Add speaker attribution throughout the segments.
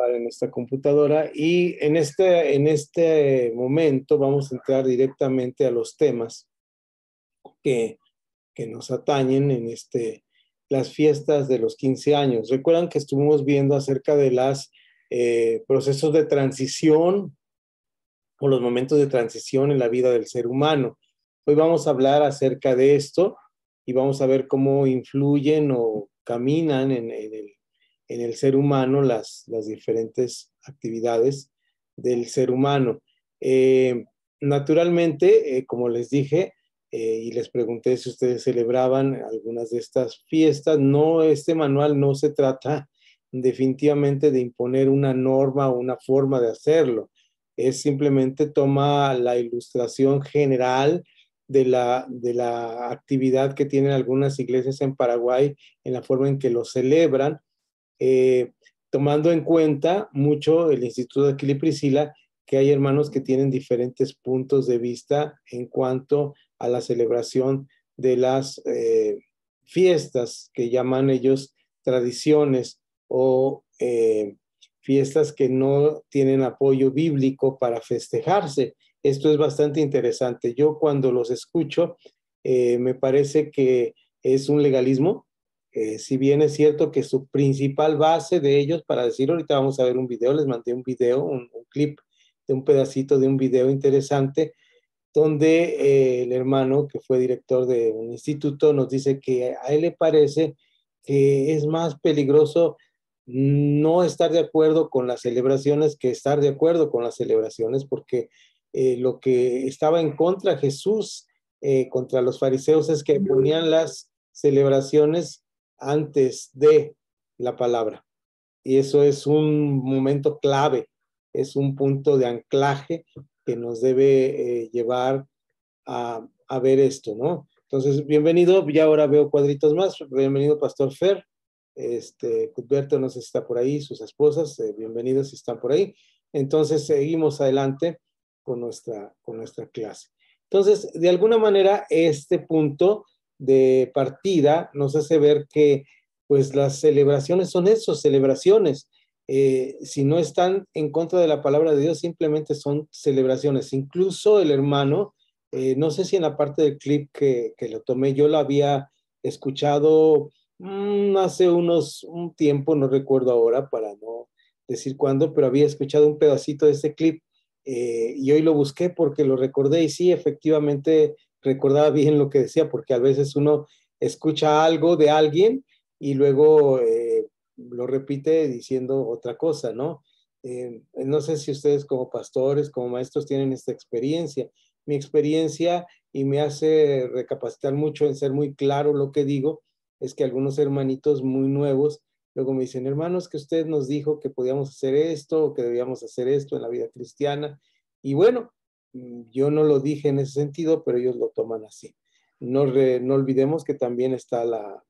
Speaker 1: grabar en esta computadora y en este momento vamos a entrar directamente a los temas que nos atañen en las fiestas de los 15 años. Recuerdan que estuvimos viendo acerca de los procesos de transición o los momentos de transición en la vida del ser humano. Hoy vamos a hablar acerca de esto y vamos a ver cómo influyen o caminan en el ser humano las diferentes actividades del ser humano. Naturalmente, como les dije, y les pregunté si ustedes celebraban algunas de estas fiestas, este manual no se trata definitivamente de imponer una norma o una forma de hacerlo. Es simplemente toma la ilustración general de la actividad que tienen algunas iglesias en Paraguay en la forma en que lo celebran, tomando en cuenta mucho el Instituto de Aquila y Priscila, que hay hermanos que tienen diferentes puntos de vista en cuanto a la celebración de las fiestas que llaman ellos tradiciones o fiestas que no tienen apoyo bíblico para festejarse. Esto es bastante interesante. Yo cuando los escucho, me parece que es un legalismo. Si bien es cierto que su principal base de ellos, para decir, ahorita vamos a ver un video, les mandé un video, un clip de un pedacito de un video interesante, donde el hermano que fue director de un instituto nos dice que a él le parece que es más peligroso no estar de acuerdo con las celebraciones que estar de acuerdo con las celebraciones, porque lo que estaba en contra Jesús, contra los fariseos, es que ponían las celebraciones antes de la palabra. Y eso es un momento clave, es un punto de anclaje que nos debe llevar a ver esto, ¿no? Entonces, bienvenido, ya ahora veo cuadritos más, bienvenido Pastor Fer, Cuthberto no sé si está por ahí, sus esposas, bienvenidos si están por ahí. Entonces, seguimos adelante con nuestra clase. Entonces, de alguna manera, este punto de partida nos hace ver que pues las celebraciones son eso, celebraciones. Si no están en contra de la palabra de Dios, simplemente son celebraciones. Incluso el hermano, no sé si en la parte del clip que lo tomé, yo lo había escuchado hace un tiempo, no recuerdo ahora para no decir cuándo, pero había escuchado un pedacito de este clip y hoy lo busqué porque lo recordé y sí, efectivamente recordaba bien lo que decía, porque a veces uno escucha algo de alguien y luego lo repite diciendo otra cosa, ¿no? No sé si ustedes como pastores, como maestros tienen esta experiencia. Mi experiencia, y me hace recapacitar mucho en ser muy claro lo que digo, es que algunos hermanitos muy nuevos luego me dicen, hermanos, que usted nos dijo que podíamos hacer esto o que debíamos hacer esto en la vida cristiana. Y bueno, yo no lo dije en ese sentido, pero ellos lo toman así. No olvidemos que también está la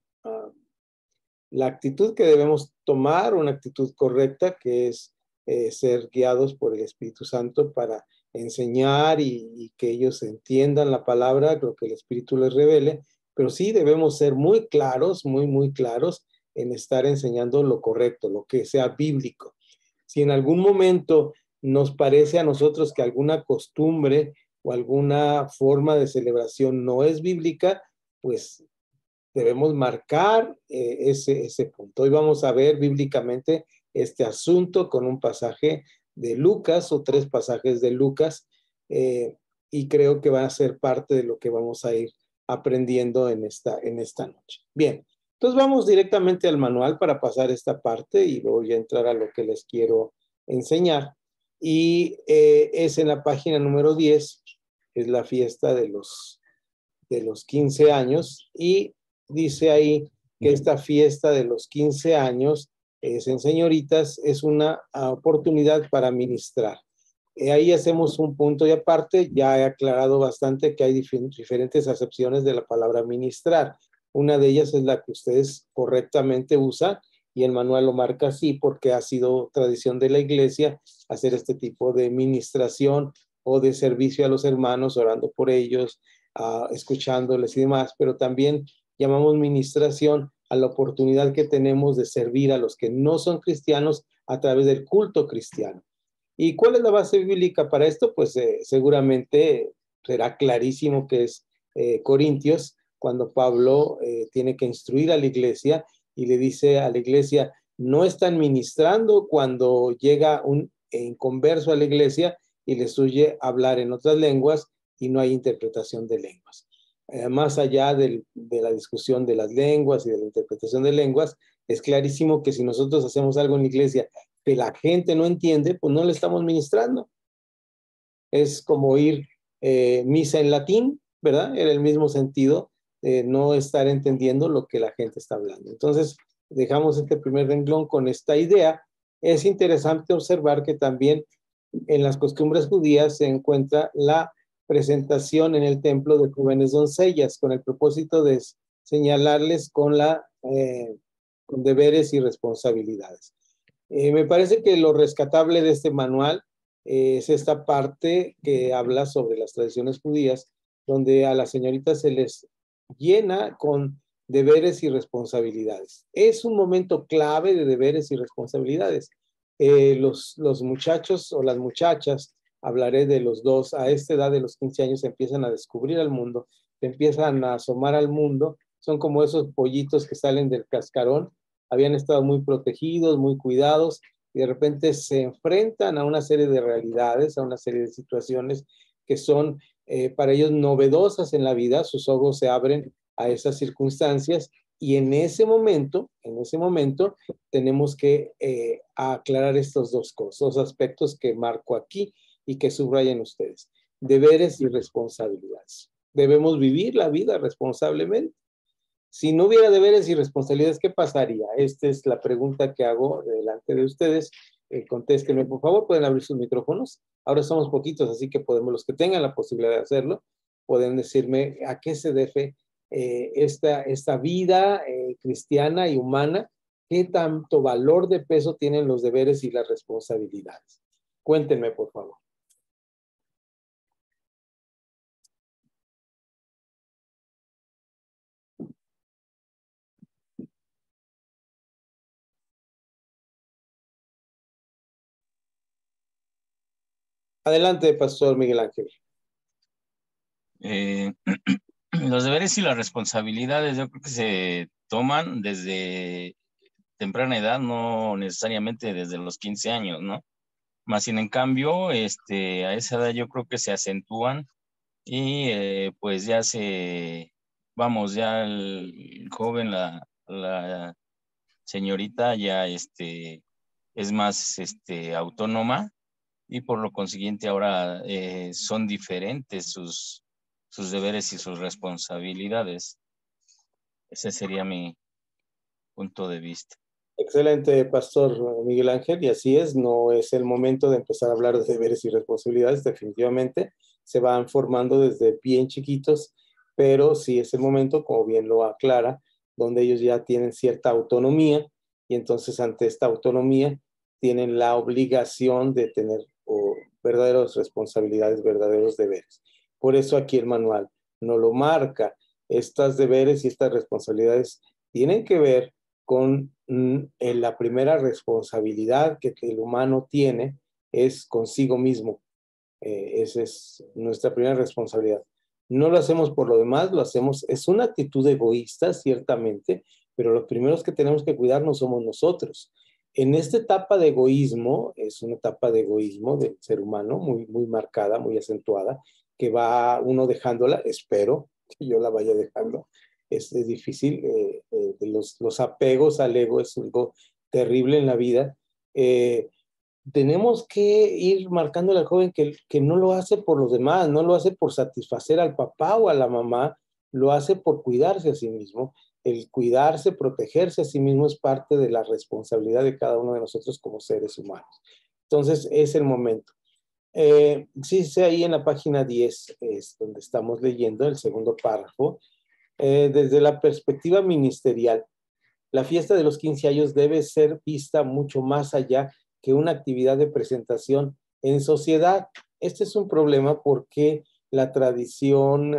Speaker 1: actitud que debemos tomar, una actitud correcta, que es ser guiados por el Espíritu Santo para enseñar y que ellos entiendan la palabra, lo que el Espíritu les revele, pero sí debemos ser muy claros, muy claros en estar enseñando lo correcto, lo que sea bíblico. Si en algún momento nos parece a nosotros que alguna costumbre o alguna forma de celebración no es bíblica, pues debemos marcar ese punto. Hoy vamos a ver bíblicamente este asunto con un pasaje de Lucas o 3 pasajes de Lucas y creo que va a ser parte de lo que vamos a ir aprendiendo en esta noche. Bien, entonces vamos directamente al manual para pasar esta parte y luego ya entrar a lo que les quiero enseñar. Y es en la página número 10, es la fiesta de los 15 años y dice ahí que esta fiesta de los 15 años en Señoritas es una oportunidad para ministrar. Ahí hacemos un punto y aparte, ya he aclarado bastante que hay diferentes acepciones de la palabra ministrar. Una de ellas es la que ustedes correctamente usan y el manual lo marca así porque ha sido tradición de la iglesia hacer este tipo de ministración o de servicio a los hermanos, orando por ellos, escuchándoles y demás, pero también llamamos ministración a la oportunidad que tenemos de servir a los que no son cristianos a través del culto cristiano. ¿Y cuál es la base bíblica para esto? Pues seguramente será clarísimo que es Corintios, cuando Pablo tiene que instruir a la iglesia y le dice a la iglesia, no están ministrando cuando llega un inconverso a la iglesia y les huye hablar en otras lenguas y no hay interpretación de lenguas. Más allá de la discusión de las lenguas y de la interpretación de lenguas, es clarísimo que si nosotros hacemos algo en la iglesia que la gente no entiende, pues no le estamos ministrando. Es como ir misa en latín, ¿verdad? En el mismo sentido, no estar entendiendo lo que la gente está hablando. Entonces, dejamos este primer renglón con esta idea. Es interesante observar que también en las costumbres judías se encuentra la presentación en el templo de jóvenes doncellas con el propósito de señalarles con deberes y responsabilidades. Me parece que lo rescatable de este manual es esta parte que habla sobre las tradiciones judías, donde a las señoritas se les llena con deberes y responsabilidades. Es un momento clave de deberes y responsabilidades. Los muchachos o las muchachas, hablaré de los dos, a esta edad de los 15 años empiezan a descubrir al mundo, empiezan a asomar al mundo, son como esos pollitos que salen del cascarón, habían estado muy protegidos, muy cuidados, y de repente se enfrentan a una serie de realidades, a una serie de situaciones que son para ellos novedosas en la vida, sus ojos se abren a esas circunstancias y en ese momento tenemos que aclarar estos dos cosas, dos aspectos que marco aquí y que subrayen ustedes, deberes y responsabilidades. Debemos vivir la vida responsablemente. Si no hubiera deberes y responsabilidades, ¿qué pasaría? Esta es la pregunta que hago delante de ustedes. Contéstenme, por favor, pueden abrir sus micrófonos. Ahora somos poquitos, así que podemos, los que tengan la posibilidad de hacerlo, pueden decirme a qué se debe esta vida cristiana y humana, qué tanto valor de peso tienen los deberes y las responsabilidades. Cuéntenme, por favor. Adelante, Pastor Miguel Ángel.
Speaker 2: Los deberes y las responsabilidades yo creo que se toman desde temprana edad, no necesariamente desde los 15 años, ¿no? Más sin en cambio, a esa edad yo creo que se acentúan y pues ya ya el joven, la señorita ya es más autónoma y por lo consiguiente ahora son diferentes sus deberes y sus responsabilidades. Ese sería mi punto de vista.
Speaker 1: Excelente, Pastor Miguel Ángel, y así es, no es el momento de empezar a hablar de deberes y responsabilidades, definitivamente se van formando desde bien chiquitos, pero sí es el momento, como bien lo aclara, donde ellos ya tienen cierta autonomía y entonces ante esta autonomía tienen la obligación de tener verdaderas responsabilidades, verdaderos deberes. Por eso aquí el manual no lo marca. Estas deberes y estas responsabilidades tienen que ver con la primera responsabilidad que el humano tiene es consigo mismo. Esa es nuestra primera responsabilidad. No lo hacemos por lo demás, lo hacemos, es una actitud egoísta, ciertamente, pero los primeros que tenemos que cuidarnos somos nosotros. En esta etapa de egoísmo, es una etapa de egoísmo del ser humano muy, muy marcada, muy acentuada, que va uno dejándola, espero que yo la vaya dejando, es difícil, los apegos al ego es algo terrible en la vida. Tenemos que ir marcándole al joven que no lo hace por los demás, no lo hace por satisfacer al papá o a la mamá, lo hace por cuidarse a sí mismo. El cuidarse, protegerse a sí mismo es parte de la responsabilidad de cada uno de nosotros como seres humanos. Entonces, es el momento. Sí, ahí en la página 10 es donde estamos leyendo el segundo párrafo. Desde la perspectiva ministerial, la fiesta de los 15 años debe ser vista mucho más allá que una actividad de presentación en sociedad. Este es un problema porque la tradición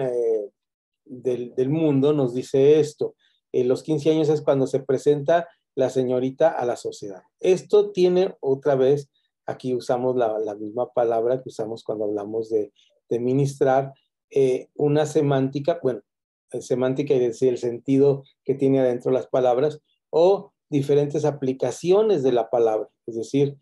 Speaker 1: del mundo nos dice esto. los 15 años es cuando se presenta la señorita a la sociedad. Esto tiene otra vez, aquí usamos la misma palabra que usamos cuando hablamos de ministrar, una semántica, bueno, semántica y decir el sentido que tiene adentro las palabras, o diferentes aplicaciones de la palabra, es decir,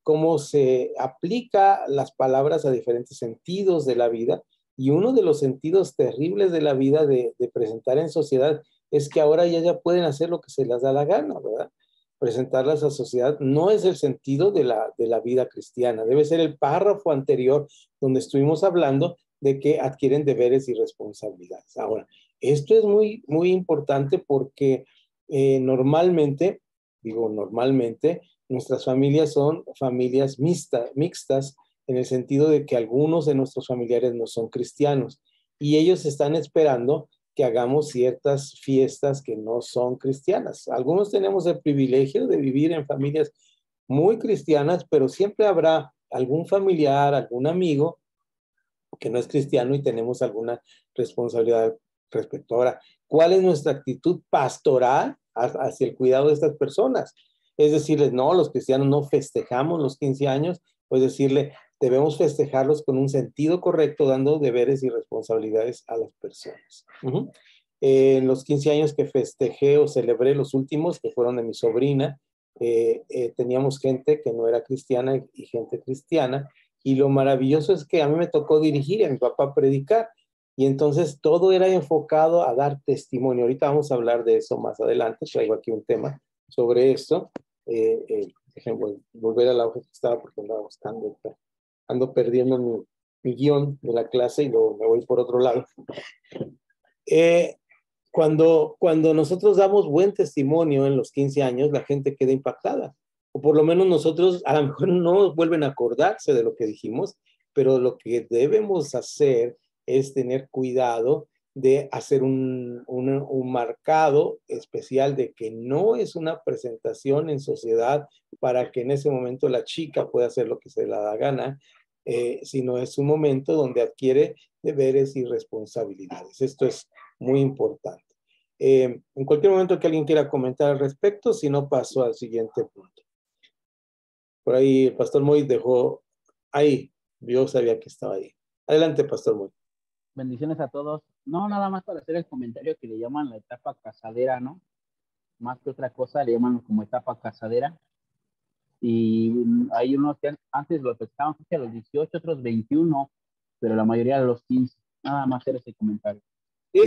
Speaker 1: cómo se aplica las palabras a diferentes sentidos de la vida. Y uno de los sentidos terribles de la vida de presentar en sociedad es que ahora ya pueden hacer lo que se les da la gana, ¿verdad? Presentarlas a la sociedad no es el sentido de la vida cristiana, debe ser el párrafo anterior donde estuvimos hablando de que adquieren deberes y responsabilidades. Ahora, esto es muy, muy importante porque normalmente, nuestras familias son familias mixtas en el sentido de que algunos de nuestros familiares no son cristianos y ellos están esperando que hagamos ciertas fiestas que no son cristianas. Algunos tenemos el privilegio de vivir en familias muy cristianas, pero siempre habrá algún familiar, algún amigo que no es cristiano y tenemos alguna responsabilidad respecto. Ahora, ¿cuál es nuestra actitud pastoral hacia el cuidado de estas personas? Es decirles, no, los cristianos no festejamos los 15 años, pues decirle, debemos festejarlos con un sentido correcto, dando deberes y responsabilidades a las personas. En los 15 años que festejé o celebré, los últimos, que fueron de mi sobrina, teníamos gente que no era cristiana y gente cristiana, y lo maravilloso es que a mí me tocó dirigir y a mi papá predicar, y entonces todo era enfocado a dar testimonio. Ahorita vamos a hablar de eso más adelante, traigo aquí un tema sobre esto. Déjenme volver a la hoja que estaba porque andaba buscando, ando perdiendo mi guión de la clase y luego me voy por otro lado. Cuando nosotros damos buen testimonio en los 15 años, la gente queda impactada. O por lo menos nosotros, a lo mejor no vuelven a acordarse de lo que dijimos, pero lo que debemos hacer es tener cuidado de hacer un marcado especial de que no es una presentación en sociedad para que en ese momento la chica pueda hacer lo que se le da gana, sino es un momento donde adquiere deberes y responsabilidades. Esto es muy importante. En cualquier momento que alguien quiera comentar al respecto, si no, paso al siguiente punto. Por ahí el pastor Moy dejó ahí, yo sabía que estaba ahí. Adelante, pastor Moy.
Speaker 3: Bendiciones a todos. No, nada más para hacer el comentario que le llaman la etapa casadera, ¿no? Más que otra cosa, le llaman como etapa casadera. Y hay unos que antes lo pescaban a los 18, otros 21, pero la mayoría de los 15. Nada más hacer ese comentario.
Speaker 1: Sí,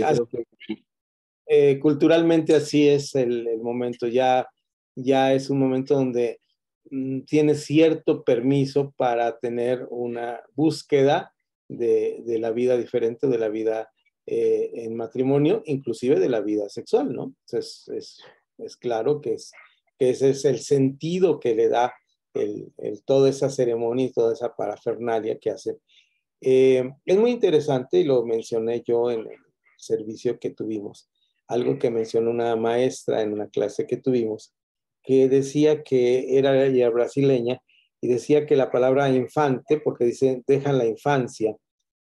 Speaker 1: culturalmente así es el momento. Ya es un momento donde tienes cierto permiso para tener una búsqueda de la vida diferente, de la vida en matrimonio, inclusive de la vida sexual, ¿no? Entonces, es claro que ese es el sentido que le da toda esa ceremonia y toda esa parafernalia que hace. Es muy interesante, y lo mencioné yo en el servicio que tuvimos, algo que mencionó una maestra en una clase que tuvimos, que decía que era ella brasileña, y decía que la palabra infante, porque dice, dejan la infancia,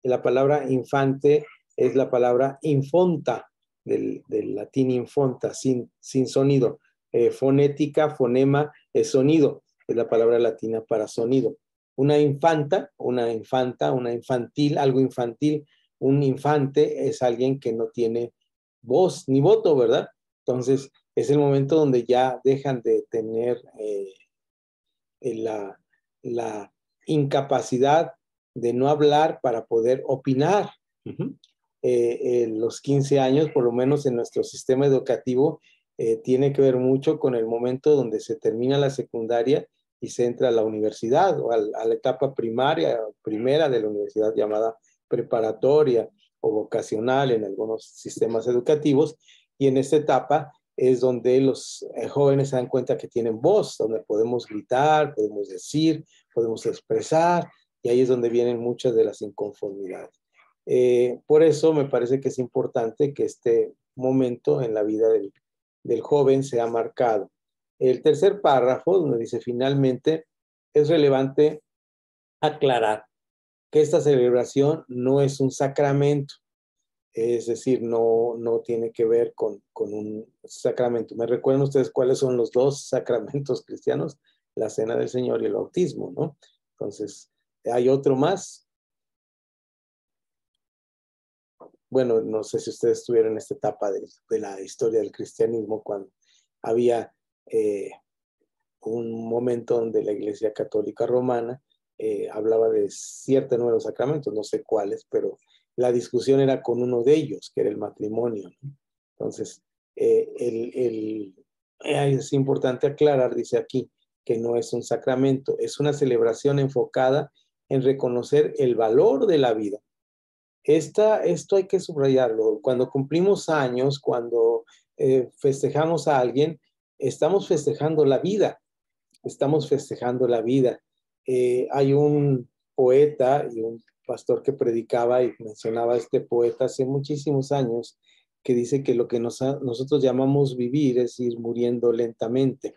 Speaker 1: y la palabra infante es la palabra infonta, del latín infonta, sin sonido. Fonética, fonema, es sonido, es la palabra latina para sonido. Una infanta, una infantil, algo infantil, un infante es alguien que no tiene voz ni voto, ¿verdad? Entonces, es el momento donde ya dejan de tener la incapacidad de no hablar para poder opinar. Los 15 años, por lo menos en nuestro sistema educativo, tiene que ver mucho con el momento donde se termina la secundaria y se entra a la universidad o a la etapa primera de la universidad llamada preparatoria o vocacional en algunos sistemas educativos, y en esta etapa es donde los jóvenes se dan cuenta que tienen voz, donde podemos gritar, podemos decir, podemos expresar, y ahí es donde vienen muchas de las inconformidades. Por eso me parece que es importante que este momento en la vida del joven sea marcado. El tercer párrafo, donde dice finalmente, es relevante aclarar que esta celebración no es un sacramento. Es decir, no tiene que ver con un sacramento. ¿Me recuerdan ustedes cuáles son los dos sacramentos cristianos? La Cena del Señor y el bautismo, ¿no? Entonces, ¿hay otro más? Bueno, no sé si ustedes estuvieron en esta etapa de la historia del cristianismo, cuando había un momento donde la Iglesia Católica Romana hablaba de ciertos nuevos sacramentos, no sé cuáles, pero la discusión era con uno de ellos, que era el matrimonio, ¿no? Entonces, es importante aclarar, dice aquí, que no es un sacramento, es una celebración enfocada en reconocer el valor de la vida. Esto hay que subrayarlo. Cuando cumplimos años, cuando festejamos a alguien, estamos festejando la vida. Estamos festejando la vida. Hay un poeta y un pastor que predicaba y mencionaba a este poeta hace muchísimos años, que dice que lo que nosotros llamamos vivir es ir muriendo lentamente.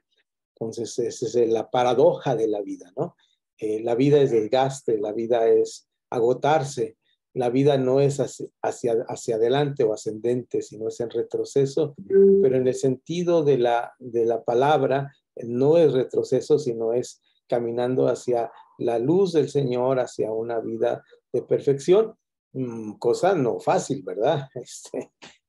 Speaker 1: Entonces, esa es la paradoja de la vida, ¿no? La vida es desgaste, la vida es agotarse, la vida no es hacia adelante o ascendente, sino es en retroceso, pero en el sentido de la palabra, no es retroceso, sino es caminando hacia la luz del Señor, hacia una vida de perfección. Cosa no fácil, ¿verdad?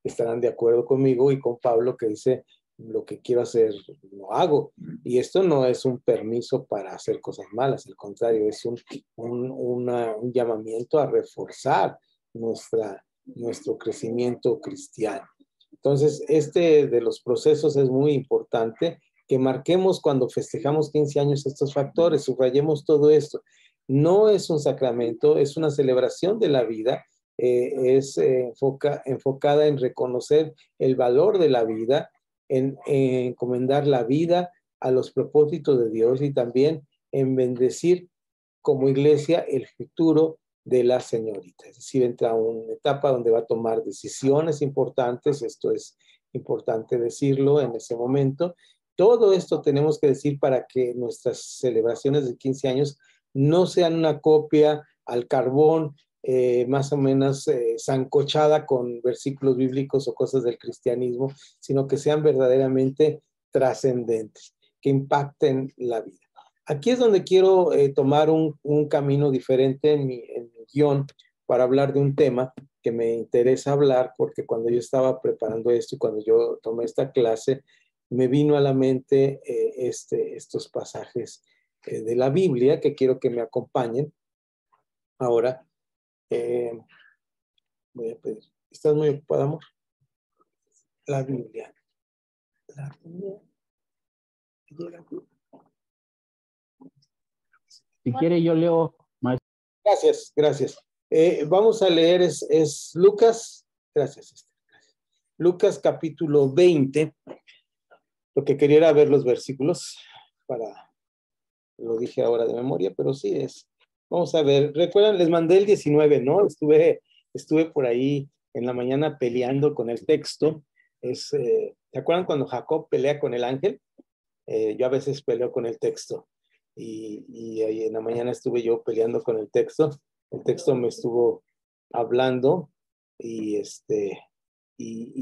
Speaker 1: Estarán de acuerdo conmigo y con Pablo, que dice, lo que quiero hacer lo hago. Y esto no es un permiso para hacer cosas malas, al contrario, es un llamamiento a reforzar nuestro crecimiento cristiano. Entonces, este de los procesos es muy importante, que marquemos cuando festejamos 15 años estos factores, subrayemos todo esto. No es un sacramento, es una celebración de la vida, es enfocada en reconocer el valor de la vida, en encomendar la vida a los propósitos de Dios y también en bendecir como iglesia el futuro de la señorita. Es decir, entra a una etapa donde va a tomar decisiones importantes, esto es importante decirlo en ese momento. Todo esto tenemos que decir para que nuestras celebraciones de 15 años no sean una copia al carbón, más o menos sancochada con versículos bíblicos o cosas del cristianismo, sino que sean verdaderamente trascendentes, que impacten la vida. Aquí es donde quiero tomar un camino diferente en mi guión para hablar de un tema que me interesa hablar, porque cuando yo estaba preparando esto y cuando yo tomé esta clase, me vino a la mente estos pasajes de la Biblia que quiero que me acompañen. Ahora, voy a pedir. ¿Estás muy ocupada, amor? La Biblia. La Biblia.
Speaker 3: Si quiere, yo leo, maestro.
Speaker 1: Gracias, gracias. Vamos a leer, es Lucas. Gracias, Esther. Lucas capítulo 20. Lo que quería era ver los versículos lo dije ahora de memoria, pero sí es. Vamos a ver, recuerdan, les mandé el 19, ¿no? Estuve por ahí en la mañana peleando con el texto. ¿Se acuerdan cuando Jacob pelea con el ángel? Yo a veces peleo con el texto. Y ahí en la mañana estuve yo peleando con el texto. El texto me estuvo hablando y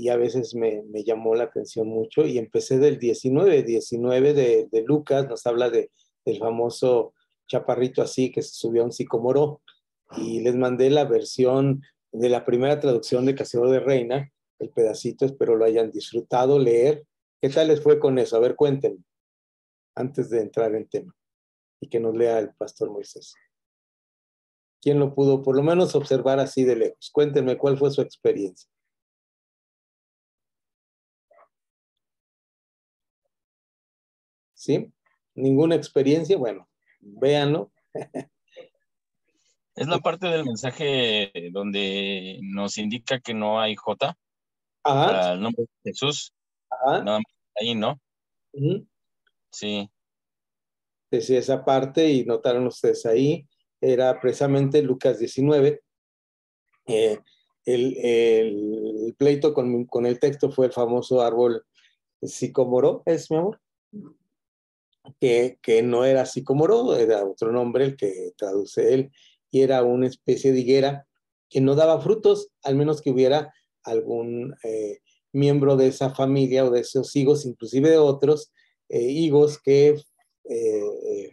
Speaker 1: a veces me llamó la atención mucho y empecé del 19 de Lucas, nos habla del famoso chaparrito así que se subió a un sicómoro, y les mandé la versión de la primera traducción de Casero de Reina, el pedacito, espero lo hayan disfrutado leer. ¿Qué tal les fue con eso? A ver, cuéntenme, antes de entrar en tema, y que nos lea el pastor Moisés. ¿Quién lo pudo por lo menos observar así de lejos? Cuéntenme cuál fue su experiencia. ¿Sí? ¿Ninguna experiencia? Bueno, véanlo.
Speaker 2: Es la parte del mensaje donde nos indica que no hay J para el nombre de Jesús. Nada más ahí, ¿no? Sí.
Speaker 1: Decía esa parte y notaron ustedes ahí, era precisamente Lucas 19. El pleito con el texto fue el famoso árbol sicómoro, ¿es, mi amor? Que no era sicómoro, era otro nombre el que traduce él, y era una especie de higuera que no daba frutos, al menos que hubiera algún miembro de esa familia o de esos higos, inclusive de otros higos que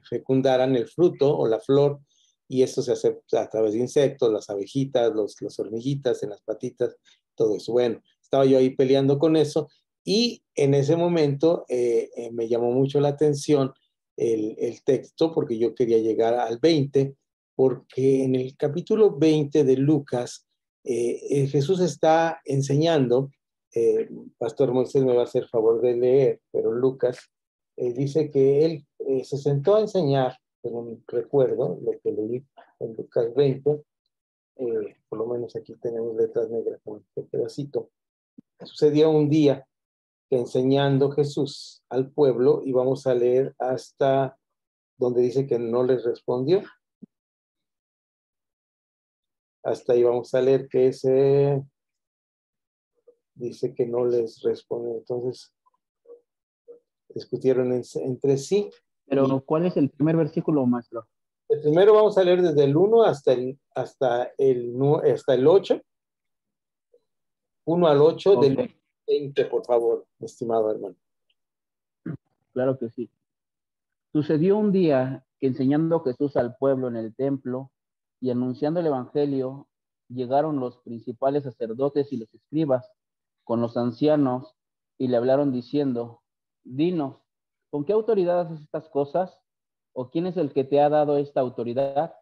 Speaker 1: fecundaran el fruto o la flor, y esto se hace a través de insectos, las abejitas, las hormiguitas en las patitas, todo eso. Bueno, estaba yo ahí peleando con eso, y en ese momento me llamó mucho la atención el texto, porque yo quería llegar al 20, porque en el capítulo 20 de Lucas, Jesús está enseñando, Pastor Moisés me va a hacer favor de leer, pero Lucas dice que él se sentó a enseñar, según recuerdo, lo que leí en Lucas 20, por lo menos aquí tenemos letras negras con este pedacito. Sucedió un día que enseñando Jesús al pueblo, y vamos a leer hasta donde dice que no les respondió. Hasta ahí vamos a leer que ese dice que no les responde. Entonces discutieron entre sí.
Speaker 3: Pero, ¿cuál es el primer versículo, maestro?
Speaker 1: El primero vamos a leer desde el 1 hasta el 8. 1 al 8
Speaker 3: Okay.
Speaker 1: del 20, por favor, estimado hermano.
Speaker 3: Claro que sí. Sucedió un día que enseñando Jesús al pueblo en el templo y anunciando el evangelio, llegaron los principales sacerdotes y los escribas con los ancianos y le hablaron diciendo: dinos, ¿con qué autoridad haces estas cosas? ¿O quién es el que te ha dado esta autoridad?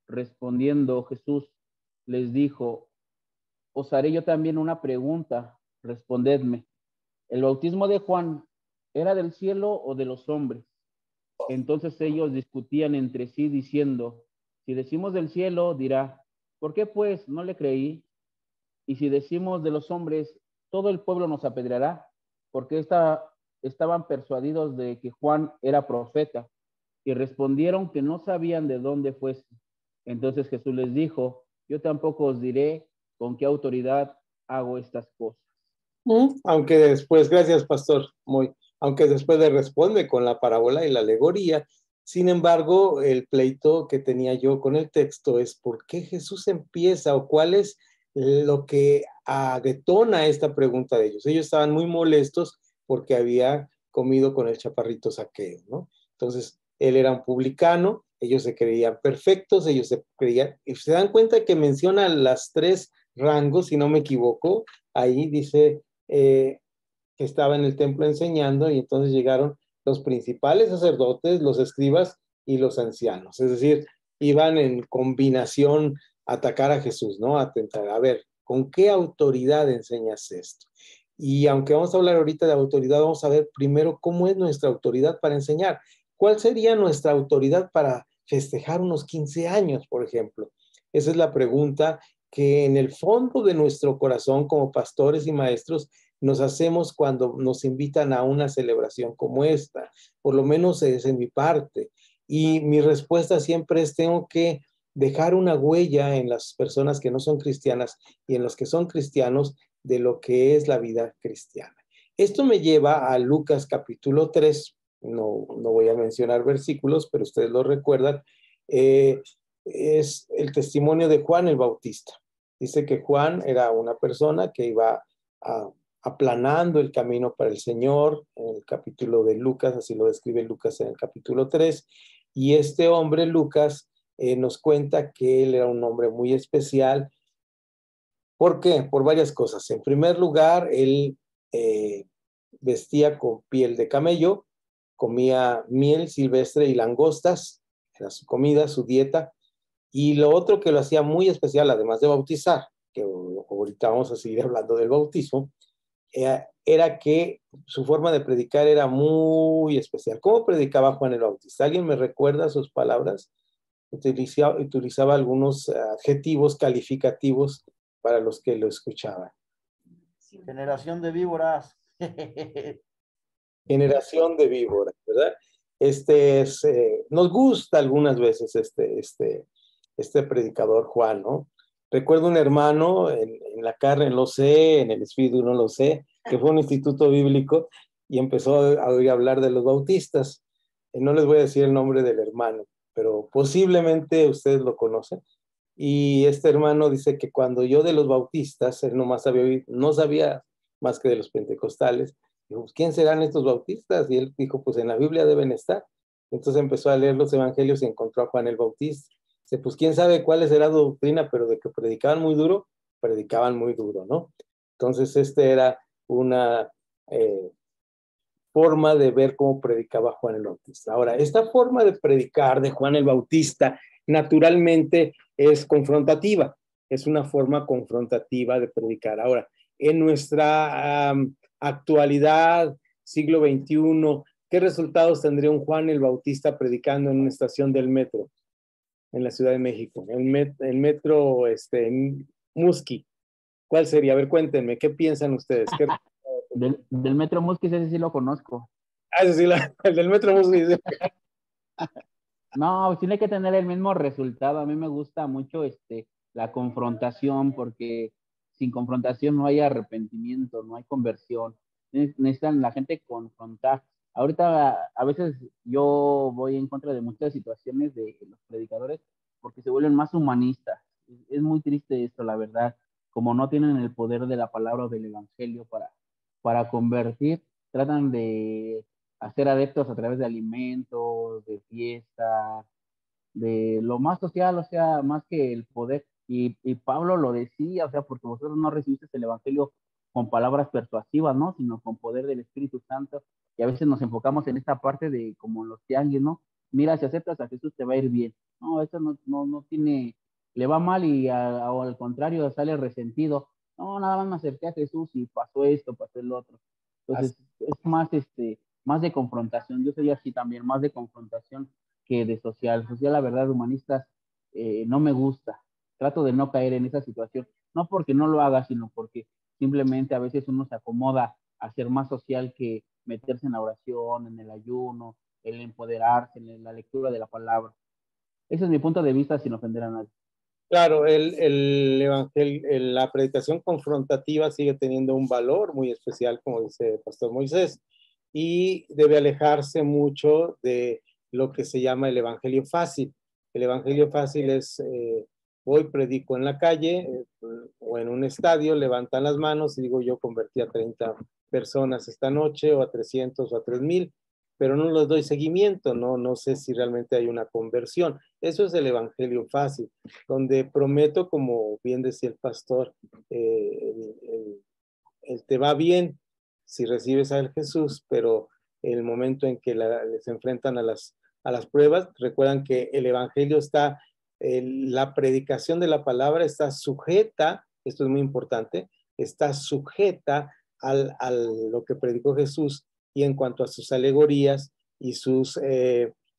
Speaker 3: Respondiendo Jesús, les dijo: os haré yo también una pregunta, respondedme. ¿El bautismo de Juan era del cielo o de los hombres? Entonces ellos discutían entre sí diciendo: si decimos del cielo, dirá, ¿por qué pues no le creí? Y si decimos de los hombres, todo el pueblo nos apedreará, porque estaban persuadidos de que Juan era profeta. Y respondieron que no sabían de dónde fuese. Entonces Jesús les dijo: yo tampoco os diré con qué autoridad hago estas cosas.
Speaker 1: Aunque después, gracias pastor, aunque después le responde con la parábola y la alegoría. Sin embargo, el pleito que tenía yo con el texto es por qué Jesús empieza, o cuál es lo que detona esta pregunta de ellos. Ellos estaban muy molestos porque había comido con el chaparrito Zaqueo, ¿no? Entonces, él era un publicano, ellos se creían perfectos, ellos se creían, y se dan cuenta que menciona las 3 rangos, si no me equivoco. Ahí dice que estaba en el templo enseñando, y entonces llegaron los principales sacerdotes, los escribas y los ancianos. Es decir, iban en combinación a atacar a Jesús, ¿no? A tentar, a ver, ¿con qué autoridad enseñas esto? Y aunque vamos a hablar ahorita de autoridad, vamos a ver primero cómo es nuestra autoridad para enseñar. ¿Cuál sería nuestra autoridad para festejar unos 15 años, por ejemplo? Esa es la pregunta que en el fondo de nuestro corazón como pastores y maestros nos hacemos cuando nos invitan a una celebración como esta. Por lo menos es en mi parte. Y mi respuesta siempre es: tengo que dejar una huella en las personas que no son cristianas y en los que son cristianos de lo que es la vida cristiana. Esto me lleva a Lucas capítulo 3. No voy a mencionar versículos, pero ustedes lo recuerdan. Es el testimonio de Juan el Bautista. Dice que Juan era una persona que iba aplanando el camino para el Señor, en el capítulo de Lucas, así lo describe Lucas en el capítulo 3, y este hombre, Lucas, nos cuenta que él era un hombre muy especial. ¿Por qué? Por varias cosas. En primer lugar, él vestía con piel de camello, comía miel silvestre y langostas, era su comida, su dieta. Y lo otro que lo hacía muy especial, además de bautizar, que ahorita vamos a seguir hablando del bautismo, era que su forma de predicar era muy especial. ¿Cómo predicaba Juan el Bautista? ¿Alguien me recuerda sus palabras? Utilizaba algunos adjetivos calificativos para los que lo escuchaban.
Speaker 4: Generación de víboras.
Speaker 1: Generación de víboras, ¿verdad? Nos gusta algunas veces este predicador Juan, ¿no? Recuerdo un hermano, en la carne lo sé, en el espíritu no lo sé, que fue a un instituto bíblico y empezó a oír hablar de los bautistas. No les voy a decir el nombre del hermano, pero posiblemente ustedes lo conocen. Y este hermano dice que cuando yo de los bautistas, él nomás había oído, no sabía más que de los pentecostales, dijo, pues, ¿quién serán estos bautistas? Y él dijo, pues en la Biblia deben estar. Entonces empezó a leer los evangelios y encontró a Juan el Bautista. Dice, pues quién sabe cuál era la doctrina, pero de que predicaban muy duro, ¿no? Entonces era una forma de ver cómo predicaba Juan el Bautista. Ahora, esta forma de predicar de Juan el Bautista naturalmente es confrontativa, es una forma confrontativa de predicar. Ahora, en nuestra actualidad, siglo XXI, ¿qué resultados tendría un Juan el Bautista predicando en una estación del metro en la Ciudad de México? El metro Musqui. ¿Cuál sería? A ver, cuéntenme, ¿qué piensan ustedes? ¿Qué...
Speaker 3: Del Metro Musquis, ese sí lo conozco.
Speaker 1: Ah, sí, el del metro Musqui.
Speaker 3: No, tiene que tener el mismo resultado. A mí me gusta mucho la confrontación, porque sin confrontación no hay arrepentimiento, no hay conversión. Necesitan la gente confrontar. Ahorita a veces yo voy en contra de muchas situaciones de los predicadores porque se vuelven más humanistas. Es muy triste esto, la verdad. Como no tienen el poder de la palabra o del evangelio para convertir, tratan de hacer adeptos a través de alimentos, de fiestas, de lo más social, o sea, más que el poder. Y Pablo lo decía, o sea, porque vosotros no recibiste el Evangelio con palabras persuasivas, ¿no? Sino con poder del Espíritu Santo. Y a veces nos enfocamos en esta parte de como los tianguis, ¿no? Mira, si aceptas a Jesús te va a ir bien. No, eso no tiene, le va mal o al contrario, sale resentido. No, nada más me acerqué a Jesús y pasó esto, pasó el otro. Entonces, es más, más de confrontación. Yo soy así también, más de confrontación que de social. Social, la verdad, humanistas, no me gusta. Trato de no caer en esa situación. No porque no lo haga, sino porque simplemente a veces uno se acomoda a ser más social que meterse en la oración, en el ayuno, el empoderarse, en la lectura de la palabra. Ese es mi punto de vista sin ofender a nadie.
Speaker 1: Claro, el evangelio, la predicación confrontativa sigue teniendo un valor muy especial, como dice el pastor Moisés, y debe alejarse mucho de lo que se llama el evangelio fácil. El evangelio fácil es, voy, predico en la calle o en un estadio, levantan las manos y digo, yo convertí a 30 personas esta noche, o a 300 o a 3000, pero no les doy seguimiento, no sé si realmente hay una conversión. Eso es el evangelio fácil, donde prometo, como bien decía el pastor, el te va bien si recibes a Jesús, pero el momento en que les enfrentan a las pruebas, recuerdan que el evangelio está, la predicación de la palabra está sujeta, esto es muy importante, está sujeta a lo que predicó Jesús, y en cuanto a sus alegorías y sus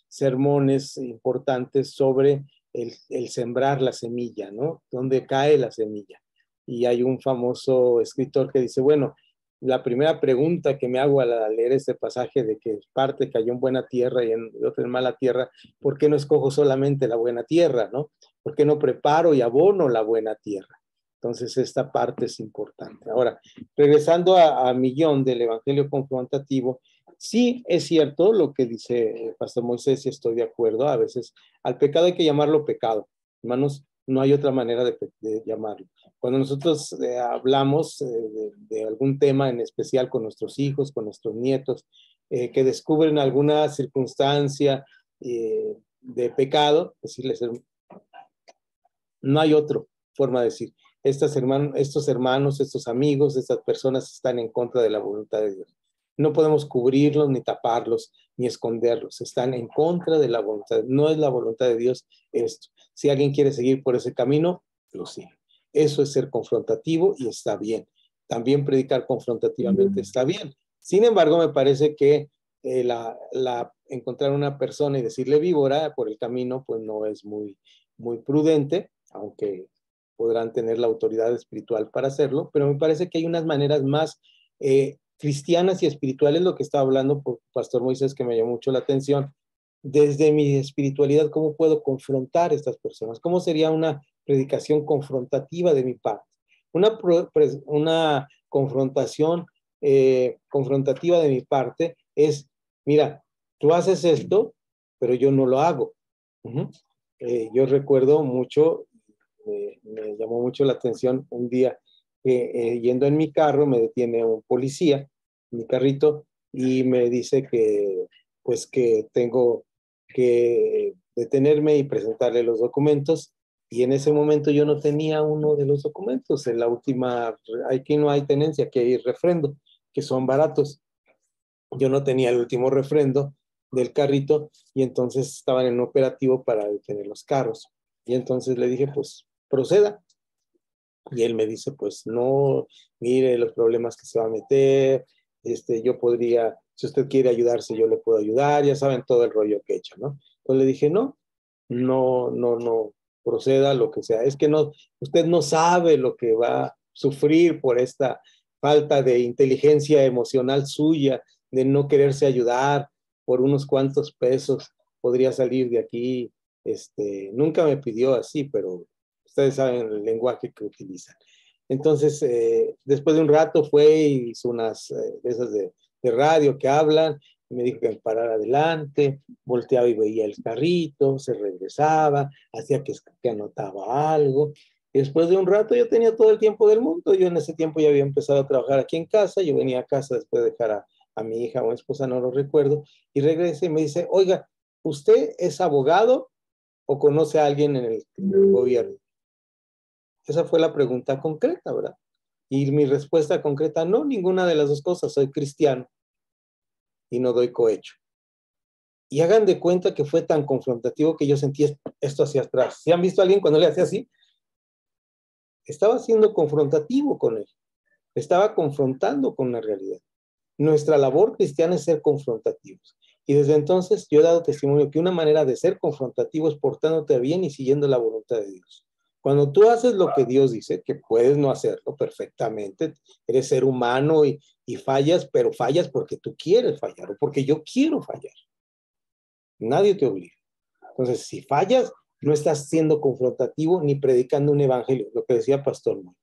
Speaker 1: sermones importantes sobre el sembrar la semilla, ¿no? Donde cae la semilla. Y hay un famoso escritor que dice, bueno, la primera pregunta que me hago al leer este pasaje de que parte cayó en buena tierra y en otra en mala tierra, ¿por qué no escojo solamente la buena tierra, no? ¿Por qué no preparo y abono la buena tierra? Entonces, esta parte es importante. Ahora, regresando a Millón del Evangelio confrontativo, sí es cierto lo que dice el pastor Moisés, y estoy de acuerdo. A veces al pecado hay que llamarlo pecado. Hermanos, no hay otra manera de llamarlo. Cuando nosotros hablamos de algún tema en especial con nuestros hijos, con nuestros nietos, que descubren alguna circunstancia de pecado, decirles, no hay otra forma de decir, estos hermanos, estos amigos, estas personas están en contra de la voluntad de Dios. No podemos cubrirlos, ni taparlos, ni esconderlos. Están en contra de la voluntad. No es la voluntad de Dios esto. Si alguien quiere seguir por ese camino, lo sigue. Eso es ser confrontativo y está bien. También predicar confrontativamente está bien. Sin embargo, me parece que encontrar una persona y decirle víbora por el camino, pues no es muy prudente, aunque podrán tener la autoridad espiritual para hacerlo, pero me parece que hay unas maneras más cristianas y espirituales, lo que estaba hablando por Pastor Moisés, que me llamó mucho la atención. Desde mi espiritualidad, ¿cómo puedo confrontar a estas personas? ¿Cómo sería una predicación confrontativa de mi parte? Una confrontación confrontativa de mi parte es, mira, tú haces esto, pero yo no lo hago. Yo recuerdo mucho me llamó mucho la atención un día que yendo en mi carro me detiene un policía, en mi carrito, y me dice que pues que tengo que detenerme y presentarle los documentos, y en ese momento yo no tenía uno de los documentos. En la última, aquí no hay tenencia, aquí hay refrendo, que son baratos. Yo no tenía el último refrendo del carrito y entonces estaban en un operativo para detener los carros. Y entonces le dije, pues proceda. Y él me dice, pues no, mire los problemas que se va a meter, yo podría, si usted quiere ayudarse, yo le puedo ayudar, ya saben todo el rollo que he hecho, ¿no? Entonces le dije, no, proceda lo que sea. Es que no, usted no sabe lo que va a sufrir por esta falta de inteligencia emocional suya, de no quererse ayudar por unos cuantos pesos, podría salir de aquí. Nunca me pidió así, pero ustedes saben el lenguaje que utilizan. Entonces, después de un rato fue y hizo unas de esas de radio que hablan, y me dijo que me parara adelante, volteaba y veía el carrito, se regresaba, hacía que anotaba algo. Y después de un rato yo tenía todo el tiempo del mundo. Yo en ese tiempo ya había empezado a trabajar aquí en casa. Yo venía a casa después de dejar a mi hija o mi esposa, no lo recuerdo, y regresé y me dice, oiga, ¿usted es abogado o conoce a alguien en el gobierno? Esa fue la pregunta concreta, ¿verdad? Y mi respuesta concreta, no, ninguna de las dos cosas, soy cristiano y no doy cohecho. Y hagan de cuenta que fue tan confrontativo que yo sentí esto hacia atrás. ¿Sí han visto a alguien cuando le hace así? Estaba siendo confrontativo con él, estaba confrontando con la realidad. Nuestra labor cristiana es ser confrontativos. Y desde entonces yo he dado testimonio que una manera de ser confrontativo es portándote bien y siguiendo la voluntad de Dios. Cuando tú haces lo que Dios dice, que puedes no hacerlo perfectamente, eres ser humano y fallas, pero fallas porque tú quieres fallar o porque yo quiero fallar. Nadie te obliga. Entonces, si fallas, no estás siendo confrontativo ni predicando un evangelio, lo que decía Pastor Moy.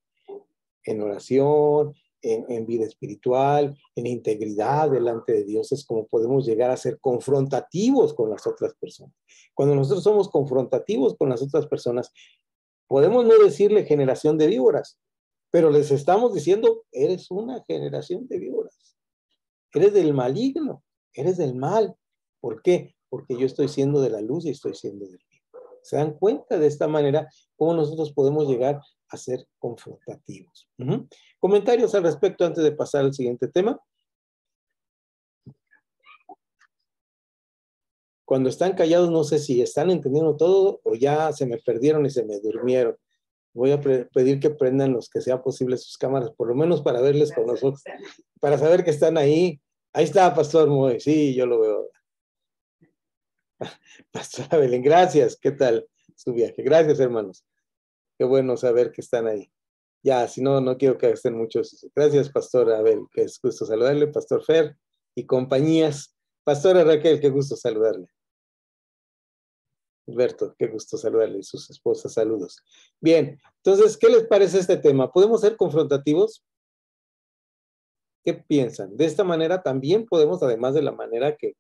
Speaker 1: En oración, en vida espiritual, en integridad delante de Dios, es como podemos llegar a ser confrontativos con las otras personas. Cuando nosotros somos confrontativos con las otras personas, podemos no decirle generación de víboras, pero les estamos diciendo, eres una generación de víboras, eres del maligno, eres del mal. ¿Por qué? Porque yo estoy siendo de la luz y estoy siendo del bien. ¿Se dan cuenta de esta manera cómo nosotros podemos llegar a ser confrontativos? ¿Comentarios al respecto antes de pasar al siguiente tema? Cuando están callados, no sé si están entendiendo todo o ya se me perdieron y se me durmieron. Voy a pedir que prendan los que sea posible sus cámaras, por lo menos para verles con nosotros, para saber que están ahí. Ahí está, Pastor Moy. Sí, yo lo veo. Pastor Abel, gracias. ¿Qué tal su viaje? Gracias, hermanos. Qué bueno saber que están ahí. Ya, si no, no quiero que estén muchos. Gracias, Pastor Abel, que es gusto saludarle. Pastor Fer y compañías. Pastora Raquel, qué gusto saludarle. Alberto, qué gusto saludarle y sus esposas, saludos. Bien, entonces, ¿qué les parece este tema? ¿Podemos ser confrontativos? ¿Qué piensan? De esta manera también podemos, además de la manera que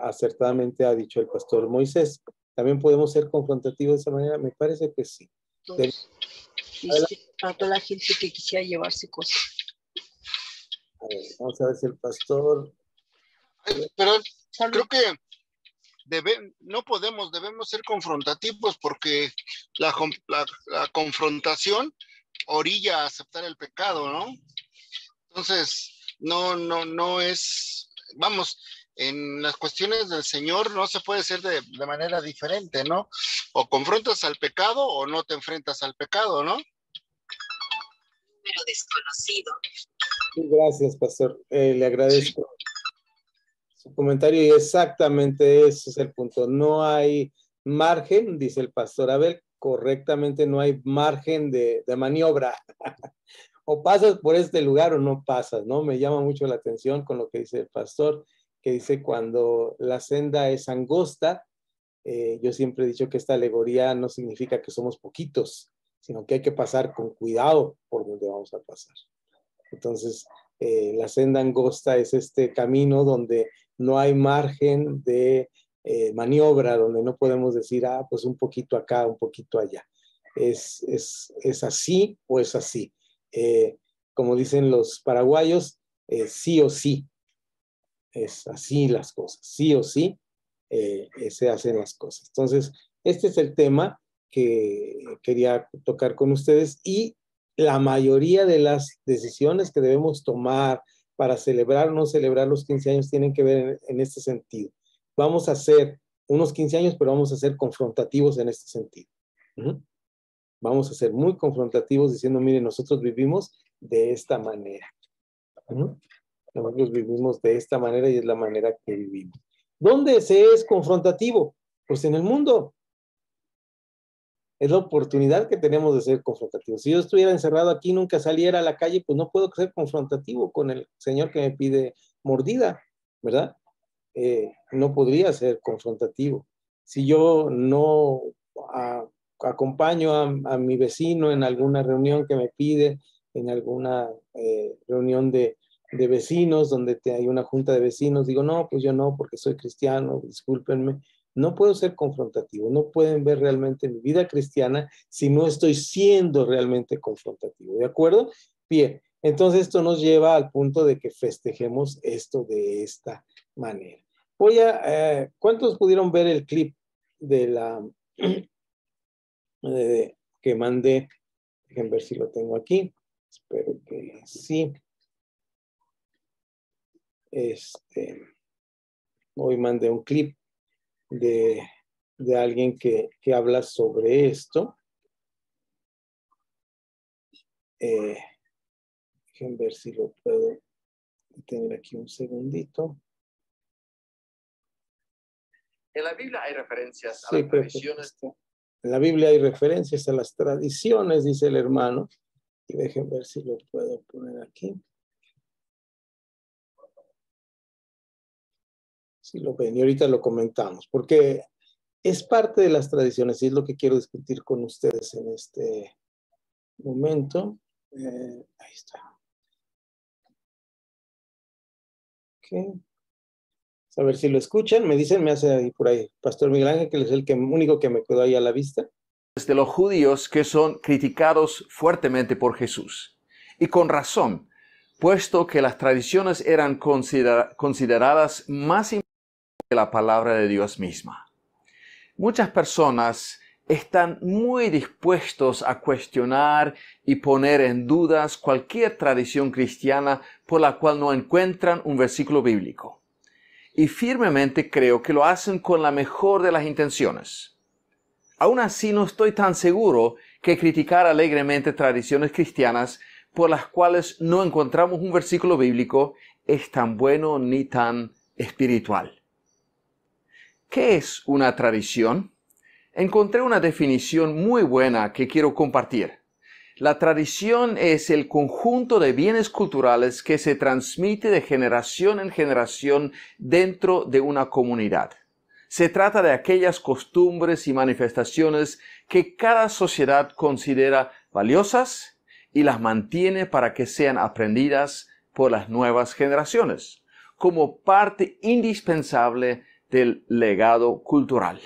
Speaker 1: acertadamente ha dicho el pastor Moisés, también podemos ser confrontativos de esa manera. Me parece que sí.
Speaker 5: A toda la gente que quisiera llevarse cosas.
Speaker 1: A ver, vamos a ver si el pastor...
Speaker 6: Pero creo que debemos ser confrontativos porque la confrontación orilla a aceptar el pecado, ¿no? Entonces, no es, vamos, en las cuestiones del Señor no se puede ser de manera diferente, ¿no? O confrontas al pecado o no te enfrentas al pecado, ¿no?
Speaker 5: Pero desconocido.
Speaker 1: Gracias, pastor. Le agradezco su comentario y exactamente ese es el punto. No hay margen, dice el pastor Abel, correctamente no hay margen de maniobra. O pasas por este lugar o no pasas, ¿no? Me llama mucho la atención con lo que dice el pastor, que dice cuando la senda es angosta, yo siempre he dicho que esta alegoría no significa que somos poquitos, sino que hay que pasar con cuidado por donde vamos a pasar. Entonces, la senda angosta es este camino donde no hay margen de maniobra, donde no podemos decir, pues un poquito acá, un poquito allá. es así o es así. Como dicen los paraguayos, sí o sí. Es así las cosas, sí o sí se hacen las cosas. Entonces, este es el tema que quería tocar con ustedes y la mayoría de las decisiones que debemos tomar para celebrar o no celebrar los 15 años tienen que ver en este sentido. Vamos a hacer unos 15 años, pero vamos a ser confrontativos en este sentido. Vamos a ser muy confrontativos diciendo, miren, nosotros vivimos de esta manera. Nosotros vivimos de esta manera y es la manera que vivimos. ¿Dónde se es confrontativo? Pues en el mundo. Es la oportunidad que tenemos de ser confrontativos. Si yo estuviera encerrado aquí y nunca saliera a la calle, pues no puedo ser confrontativo con el señor que me pide mordida, ¿verdad? No podría ser confrontativo. Si yo no acompaño a mi vecino en alguna reunión que me pide, en alguna reunión de vecinos, donde hay una junta de vecinos, digo, no, pues yo no, porque soy cristiano, discúlpenme. No puedo ser confrontativo, no pueden ver realmente mi vida cristiana si no estoy siendo realmente confrontativo, ¿de acuerdo? Bien, entonces esto nos lleva al punto de que festejemos esto de esta manera. ¿Cuántos pudieron ver el clip de la que mandé? Dejen ver si lo tengo aquí. Espero que sí. Hoy mandé un clip de alguien que habla sobre esto. Dejen ver si lo puedo tener aquí un segundito.
Speaker 7: En la Biblia hay referencias a las tradiciones.
Speaker 1: En la Biblia hay referencias a las tradiciones, dice el hermano. Y dejen ver si lo puedo poner aquí. Si lo ven, y ahorita lo comentamos, porque es parte de las tradiciones y es lo que quiero discutir con ustedes en este momento. Ahí está. Ok. A ver si lo escuchan. Me dicen, me hace ahí por ahí Pastor Miguel Ángel, que es el único que me quedó ahí a la vista.
Speaker 8: De los judíos que son criticados fuertemente por Jesús. Y con razón, puesto que las tradiciones eran consideradas más importantes que la palabra de Dios misma. Muchas personas están muy dispuestos a cuestionar y poner en dudas cualquier tradición cristiana por la cual no encuentran un versículo bíblico. Y firmemente creo que lo hacen con la mejor de las intenciones. Aún así, no estoy tan seguro que criticar alegremente tradiciones cristianas por las cuales no encontramos un versículo bíblico es tan bueno ni tan espiritual. ¿Qué es una tradición? Encontré una definición muy buena que quiero compartir. La tradición es el conjunto de bienes culturales que se transmite de generación en generación dentro de una comunidad. Se trata de aquellas costumbres y manifestaciones que cada sociedad considera valiosas y las mantiene para que sean aprendidas por las nuevas generaciones, como parte indispensable del legado cultural.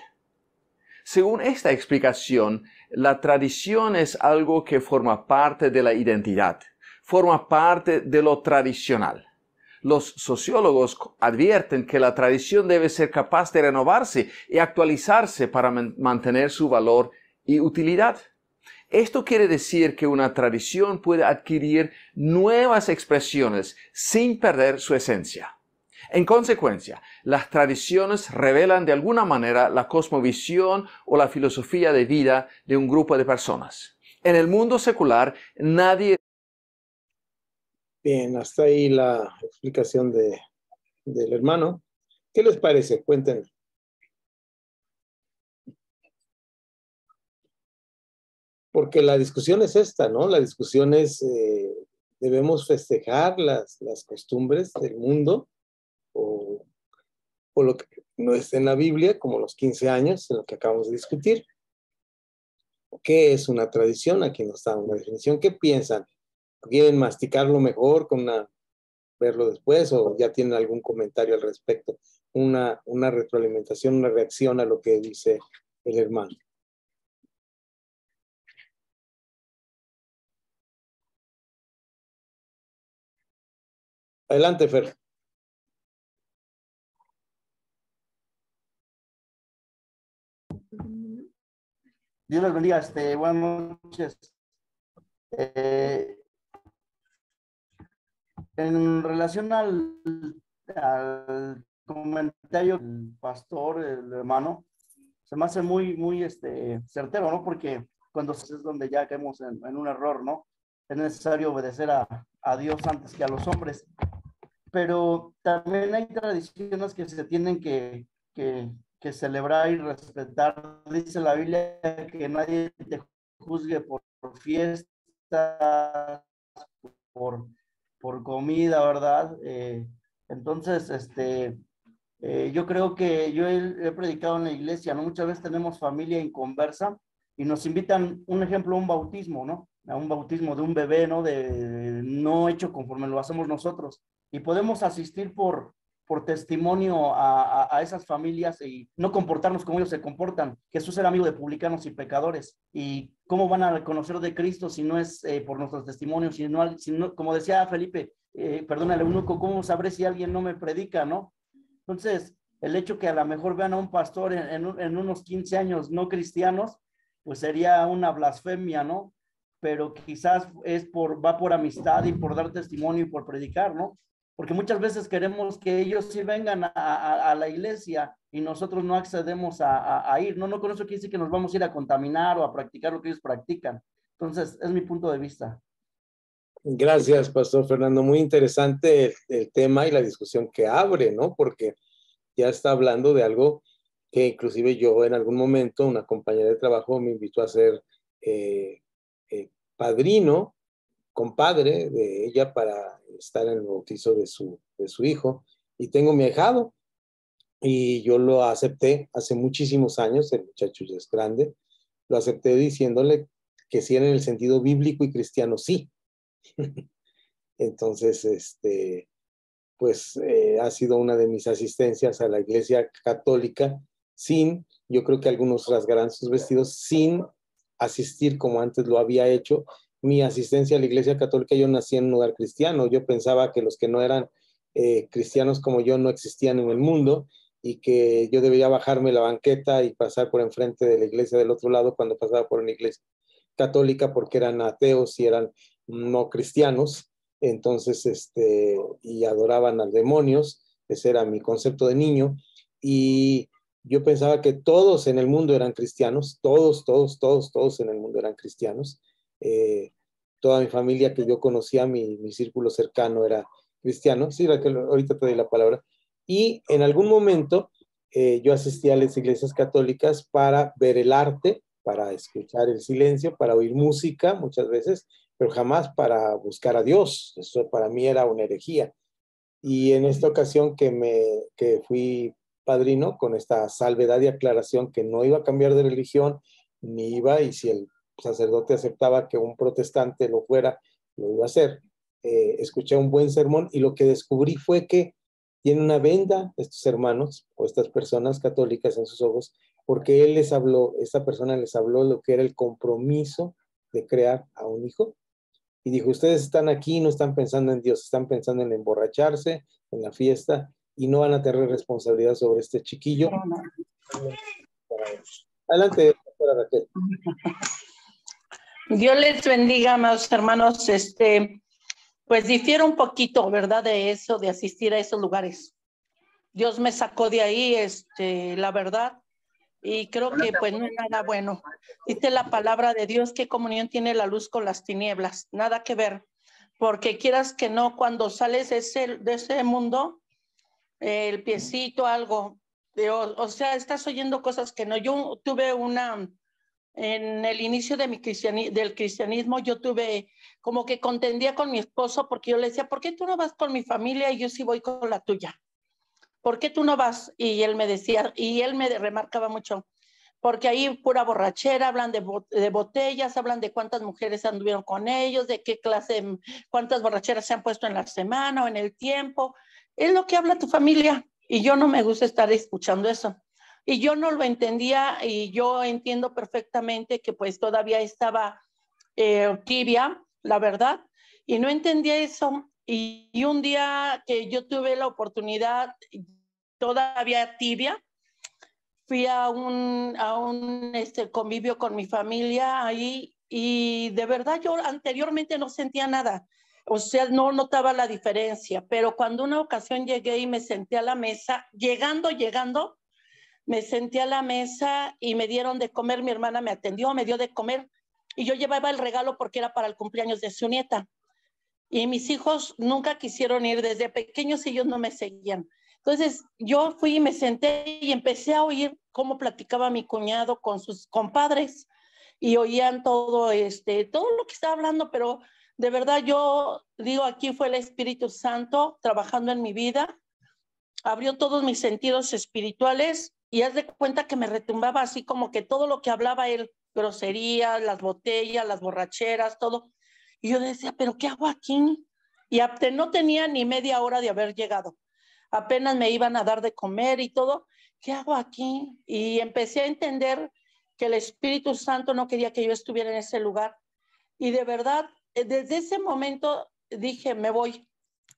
Speaker 8: Según esta explicación, la tradición es algo que forma parte de la identidad, forma parte de lo tradicional. Los sociólogos advierten que la tradición debe ser capaz de renovarse y actualizarse para mantener su valor y utilidad. Esto quiere decir que una tradición puede adquirir nuevas expresiones sin perder su esencia. En consecuencia, las tradiciones revelan de alguna manera la cosmovisión o la filosofía de vida de un grupo de personas. En el mundo secular, nadie...
Speaker 1: Bien, hasta ahí la explicación del hermano. ¿Qué les parece? Cuéntenme. Porque la discusión es esta, ¿no? La discusión es, debemos festejar las costumbres del mundo o lo que no está en la Biblia, como los 15 años, en lo que acabamos de discutir. ¿Qué es una tradición? Aquí nos da una definición. ¿Qué piensan? ¿Quieren masticarlo mejor verlo después o ya tienen algún comentario al respecto? Una retroalimentación, una reacción a lo que dice el hermano. Adelante, Fer.
Speaker 4: Dios les bendiga. Buenas noches. En relación al comentario del pastor, el hermano, se me hace muy certero, ¿no? Porque cuando es donde ya caemos en un error, ¿no? Es necesario obedecer a Dios antes que a los hombres. Pero también hay tradiciones que se tienen que celebrar y respetar. Dice la Biblia que nadie te juzgue por fiestas, por comida, ¿verdad? Entonces, yo creo que yo he predicado en la iglesia, ¿no? Muchas veces tenemos familia inconversa y nos invitan, un ejemplo, a un bautismo, ¿no? A un bautismo de un bebé, ¿no? No hecho conforme lo hacemos nosotros. Y podemos asistir por testimonio a esas familias y no comportarnos como ellos se comportan. Jesús era amigo de publicanos y pecadores. ¿Y cómo van a reconocer de Cristo si no es por nuestros testimonios? Si no, como decía Felipe, perdónale, eunuco, ¿cómo sabré si alguien no me predica, no? Entonces, el hecho que a lo mejor vean a un pastor en unos 15 años no cristianos, pues sería una blasfemia, ¿no? Pero quizás va por amistad y por dar testimonio y por predicar, ¿no? Porque muchas veces queremos que ellos sí vengan a la iglesia y nosotros no accedemos a ir, ¿no? No con eso quiere decir que nos vamos a ir a contaminar o a practicar lo que ellos practican. Entonces, es mi punto de vista.
Speaker 1: Gracias, Pastor Fernando. Muy interesante el tema y la discusión que abre, ¿no? Porque ya está hablando de algo que inclusive yo en algún momento, una compañera de trabajo me invitó a ser padrino, compadre de ella para estar en el bautizo de su hijo. Y tengo mi ahijado y yo lo acepté hace muchísimos años, el muchacho ya es grande, lo acepté diciéndole que sí en el sentido bíblico y cristiano, sí. Entonces, pues ha sido una de mis asistencias a la iglesia católica yo creo que algunos rasgarán sus vestidos sin asistir como antes lo había hecho. Mi asistencia a la iglesia católica, yo nací en un lugar cristiano, yo pensaba que los que no eran cristianos como yo no existían en el mundo y que yo debería bajarme la banqueta y pasar por enfrente de la iglesia del otro lado cuando pasaba por una iglesia católica porque eran ateos y eran no cristianos, entonces, y adoraban a demonios. Ese era mi concepto de niño, y yo pensaba que todos en el mundo eran cristianos, todos en el mundo eran cristianos. Toda mi familia que yo conocía, mi círculo cercano era cristiano. Sí, Raquel, ahorita te doy la palabra. Y en algún momento yo asistí a las iglesias católicas para ver el arte, para escuchar el silencio, para oír música muchas veces, pero jamás para buscar a Dios. Eso para mí era una herejía. Y en esta ocasión que fui padrino, con esta salvedad y aclaración que no iba a cambiar de religión, ni iba, y si el sacerdote aceptaba que un protestante lo fuera, lo iba a hacer. Escuché un buen sermón y lo que descubrí fue que tienen una venda estos hermanos o estas personas católicas en sus ojos, porque esta persona les habló lo que era el compromiso de crear a un hijo. Y dijo, ustedes están aquí, no están pensando en Dios, están pensando en emborracharse, en la fiesta, y no van a tener responsabilidad sobre este chiquillo. Adelante, doctora Raquel.
Speaker 9: Dios les bendiga, amados hermanos. Pues difiero un poquito, ¿verdad? De eso, de asistir a esos lugares. Dios me sacó de ahí, la verdad, y creo que pues no es nada bueno. Dice la palabra de Dios, ¿qué comunión tiene la luz con las tinieblas? Nada que ver, porque quieras que no, cuando sales de ese mundo, el piecito, algo, o sea, estás oyendo cosas que no. Yo tuve en el inicio de del cristianismo, yo tuve como que contendía con mi esposo porque yo le decía, ¿por qué tú no vas con mi familia y yo sí voy con la tuya? ¿Por qué tú no vas? Y él me decía, y él me remarcaba mucho, porque ahí pura borrachera, hablan de botellas, hablan de cuántas mujeres anduvieron con ellos, de qué clase, cuántas borracheras se han puesto en la semana o en el tiempo. Es lo que habla tu familia, y yo no me gusta estar escuchando eso. Y yo no lo entendía, y yo entiendo perfectamente que pues todavía estaba tibia, la verdad, y no entendía eso. Y un día que yo tuve la oportunidad, todavía tibia, fui a un convivio con mi familia ahí y de verdad yo anteriormente no sentía nada. O sea, no notaba la diferencia, pero cuando una ocasión llegué y me senté a la mesa, llegando, me senté a la mesa y me dieron de comer, mi hermana me atendió, me dio de comer y yo llevaba el regalo porque era para el cumpleaños de su nieta. Y mis hijos nunca quisieron ir, desde pequeños ellos no me seguían. Entonces yo fui y me senté y empecé a oír cómo platicaba mi cuñado con sus compadres y oían todo lo que estaba hablando, pero de verdad yo digo, aquí fue el Espíritu Santo trabajando en mi vida, abrió todos mis sentidos espirituales y haz de cuenta que me retumbaba así como que todo lo que hablaba él, groserías, las botellas, las borracheras, todo. Y yo decía, ¿pero qué hago aquí? Y no tenía ni media hora de haber llegado. Apenas me iban a dar de comer y todo. ¿Qué hago aquí? Y empecé a entender que el Espíritu Santo no quería que yo estuviera en ese lugar. Y de verdad, desde ese momento dije, me voy.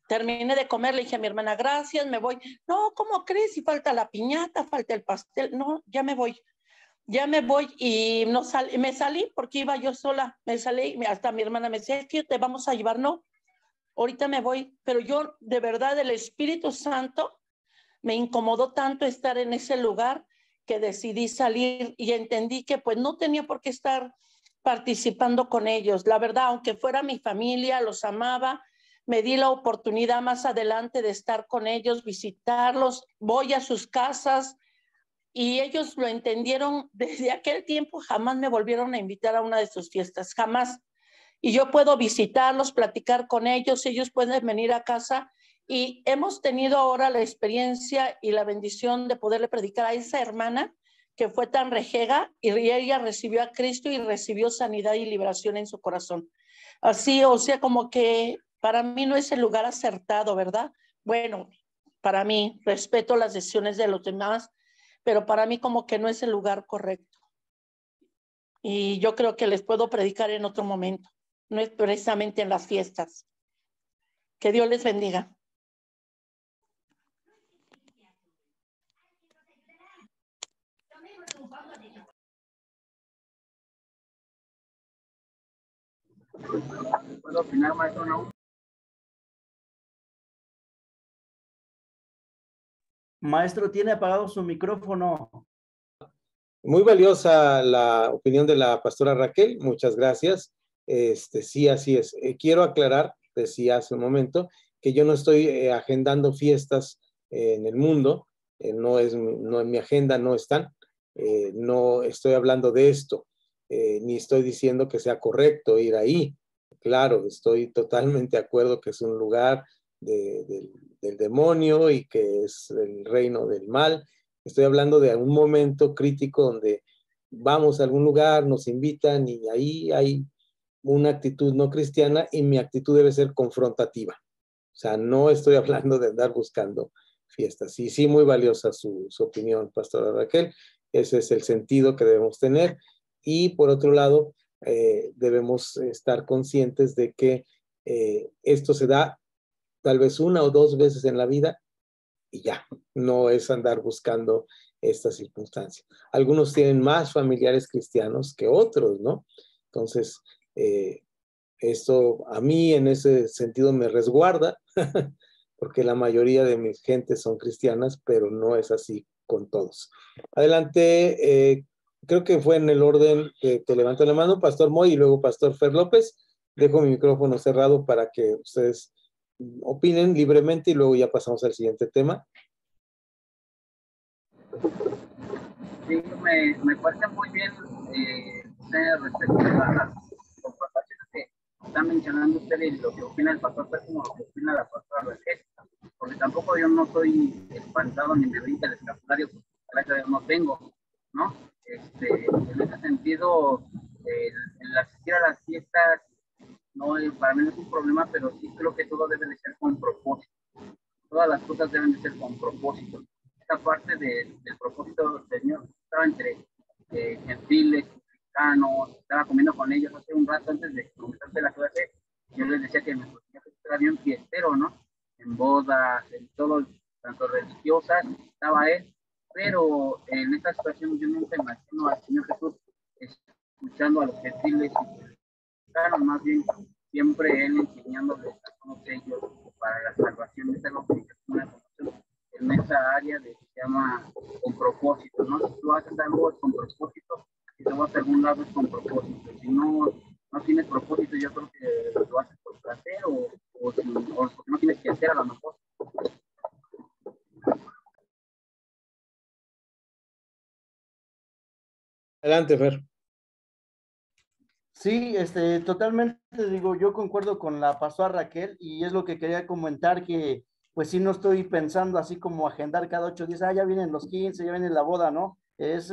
Speaker 9: Terminé de comer, le dije a mi hermana, gracias, me voy. No, ¿cómo crees? Si falta la piñata, falta el pastel. No, ya me voy y no me salí porque iba yo sola. Me salí, hasta mi hermana me decía, es que te vamos a llevar. No, ahorita me voy. Pero yo, de verdad, el Espíritu Santo me incomodó tanto estar en ese lugar que decidí salir y entendí que pues no tenía por qué estar participando con ellos. La verdad, aunque fuera mi familia, los amaba, me di la oportunidad más adelante de estar con ellos, visitarlos, voy a sus casas y ellos lo entendieron. Desde aquel tiempo jamás me volvieron a invitar a una de sus fiestas, jamás. Y yo puedo visitarlos, platicar con ellos, ellos pueden venir a casa y hemos tenido ahora la experiencia y la bendición de poderle predicar a esa hermana que fue tan rejega y ella recibió a Cristo y recibió sanidad y liberación en su corazón. Así, o sea, como que para mí no es el lugar acertado, ¿verdad? Bueno, para mí, respeto las decisiones de los demás, pero para mí como que no es el lugar correcto. Y yo creo que les puedo predicar en otro momento, no es precisamente en las fiestas. Que Dios les bendiga.
Speaker 3: ¿Puedo opinar, maestro Naúl?
Speaker 4: Maestro, tiene apagado su micrófono.
Speaker 1: Muy valiosa la opinión de la pastora Raquel, muchas gracias. Sí, así es. Quiero aclarar, decía hace un momento, que yo no estoy agendando fiestas en el mundo, no en mi agenda no están, no estoy hablando de esto, ni estoy diciendo que sea correcto ir ahí. Claro, estoy totalmente de acuerdo que es un lugar del demonio y que es el reino del mal. Estoy hablando de un momento crítico donde vamos a algún lugar, nos invitan y ahí hay una actitud no cristiana y mi actitud debe ser confrontativa. O sea, no estoy hablando de andar buscando fiestas. Y sí, muy valiosa su opinión, pastora Raquel. Ese es el sentido que debemos tener. Y por otro lado, debemos estar conscientes de que esto se da tal vez una o dos veces en la vida y ya, no es andar buscando estas circunstancias. Algunos tienen más familiares cristianos que otros, ¿no? Entonces, esto a mí en ese sentido me resguarda, porque la mayoría de mis gentes son cristianas, pero no es así con todos. Adelante, creo que fue en el orden que te levantó la mano, Pastor Moy y luego Pastor Fer López. Dejo mi micrófono cerrado para que ustedes opinen libremente y luego ya pasamos al siguiente tema.
Speaker 3: Sí, me parece muy bien respecto a las confrontaciones que están mencionando ustedes y lo que opina el pastor Fer como lo que opina la pastora Raquel, porque tampoco yo no soy espantado ni me brinca el escapulario, porque gracias a Dios no tengo, ¿no? En ese sentido, el asistir a las fiestas no, para mí no es un problema, pero sí creo que todo debe de ser con propósito. Todas las cosas deben de ser con propósito. Esta parte del propósito del Señor estaba entre gentiles, mexicanos, estaba comiendo con ellos hace un rato antes de comenzar la clase. Yo les decía que nuestro Señor era bien fiestero, religiosas, estaba él, pero en esta situación yo nunca imagino al Señor Jesús escuchando a los gentiles y más bien siempre él enseñándoles a todos ellos para la salvación. Esa es lo que es una situación en esa área de que se llama con propósito, ¿no? Si tú haces algo es con propósito, si te vas a algún lado es con propósito, si no tienes propósito, yo creo que lo haces por placer o porque no tienes que hacer a lo mejor.
Speaker 1: Adelante, Fer.
Speaker 4: Sí, totalmente, digo, yo concuerdo con la pastora Raquel y es lo que quería comentar, que pues sí no estoy pensando así como agendar cada 8 días, ya vienen los 15, ya viene la boda, ¿no? Es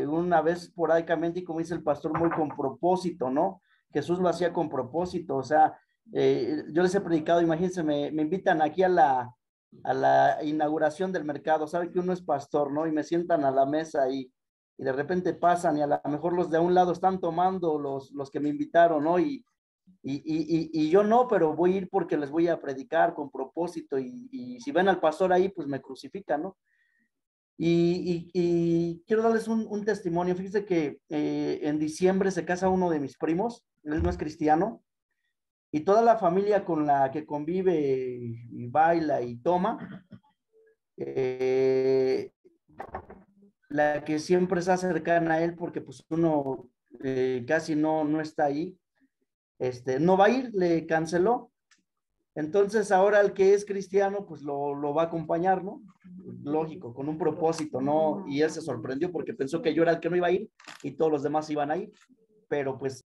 Speaker 4: una vez esporádicamente y como dice el pastor, muy con propósito, ¿no? Jesús lo hacía con propósito, o sea, yo les he predicado, imagínense, me invitan aquí a la inauguración del mercado, sabe que uno es pastor, ¿no? Y me sientan a la mesa y de repente pasan y a lo mejor los de un lado están tomando los que me invitaron, ¿no? Y yo no, pero voy a ir porque les voy a predicar con propósito y si ven al pastor ahí, pues me crucifican, ¿no? Y quiero darles un testimonio. Fíjense que en diciembre se casa uno de mis primos, él no es cristiano, y toda la familia con la que convive y baila y toma, la que siempre está cercana a él, porque pues uno casi no está ahí, no va a ir, le canceló. Entonces ahora el que es cristiano, pues lo va a acompañar, ¿no? Lógico, con un propósito, ¿no? Y él se sorprendió porque pensó que yo era el que no iba a ir y todos los demás iban a ir, pero pues...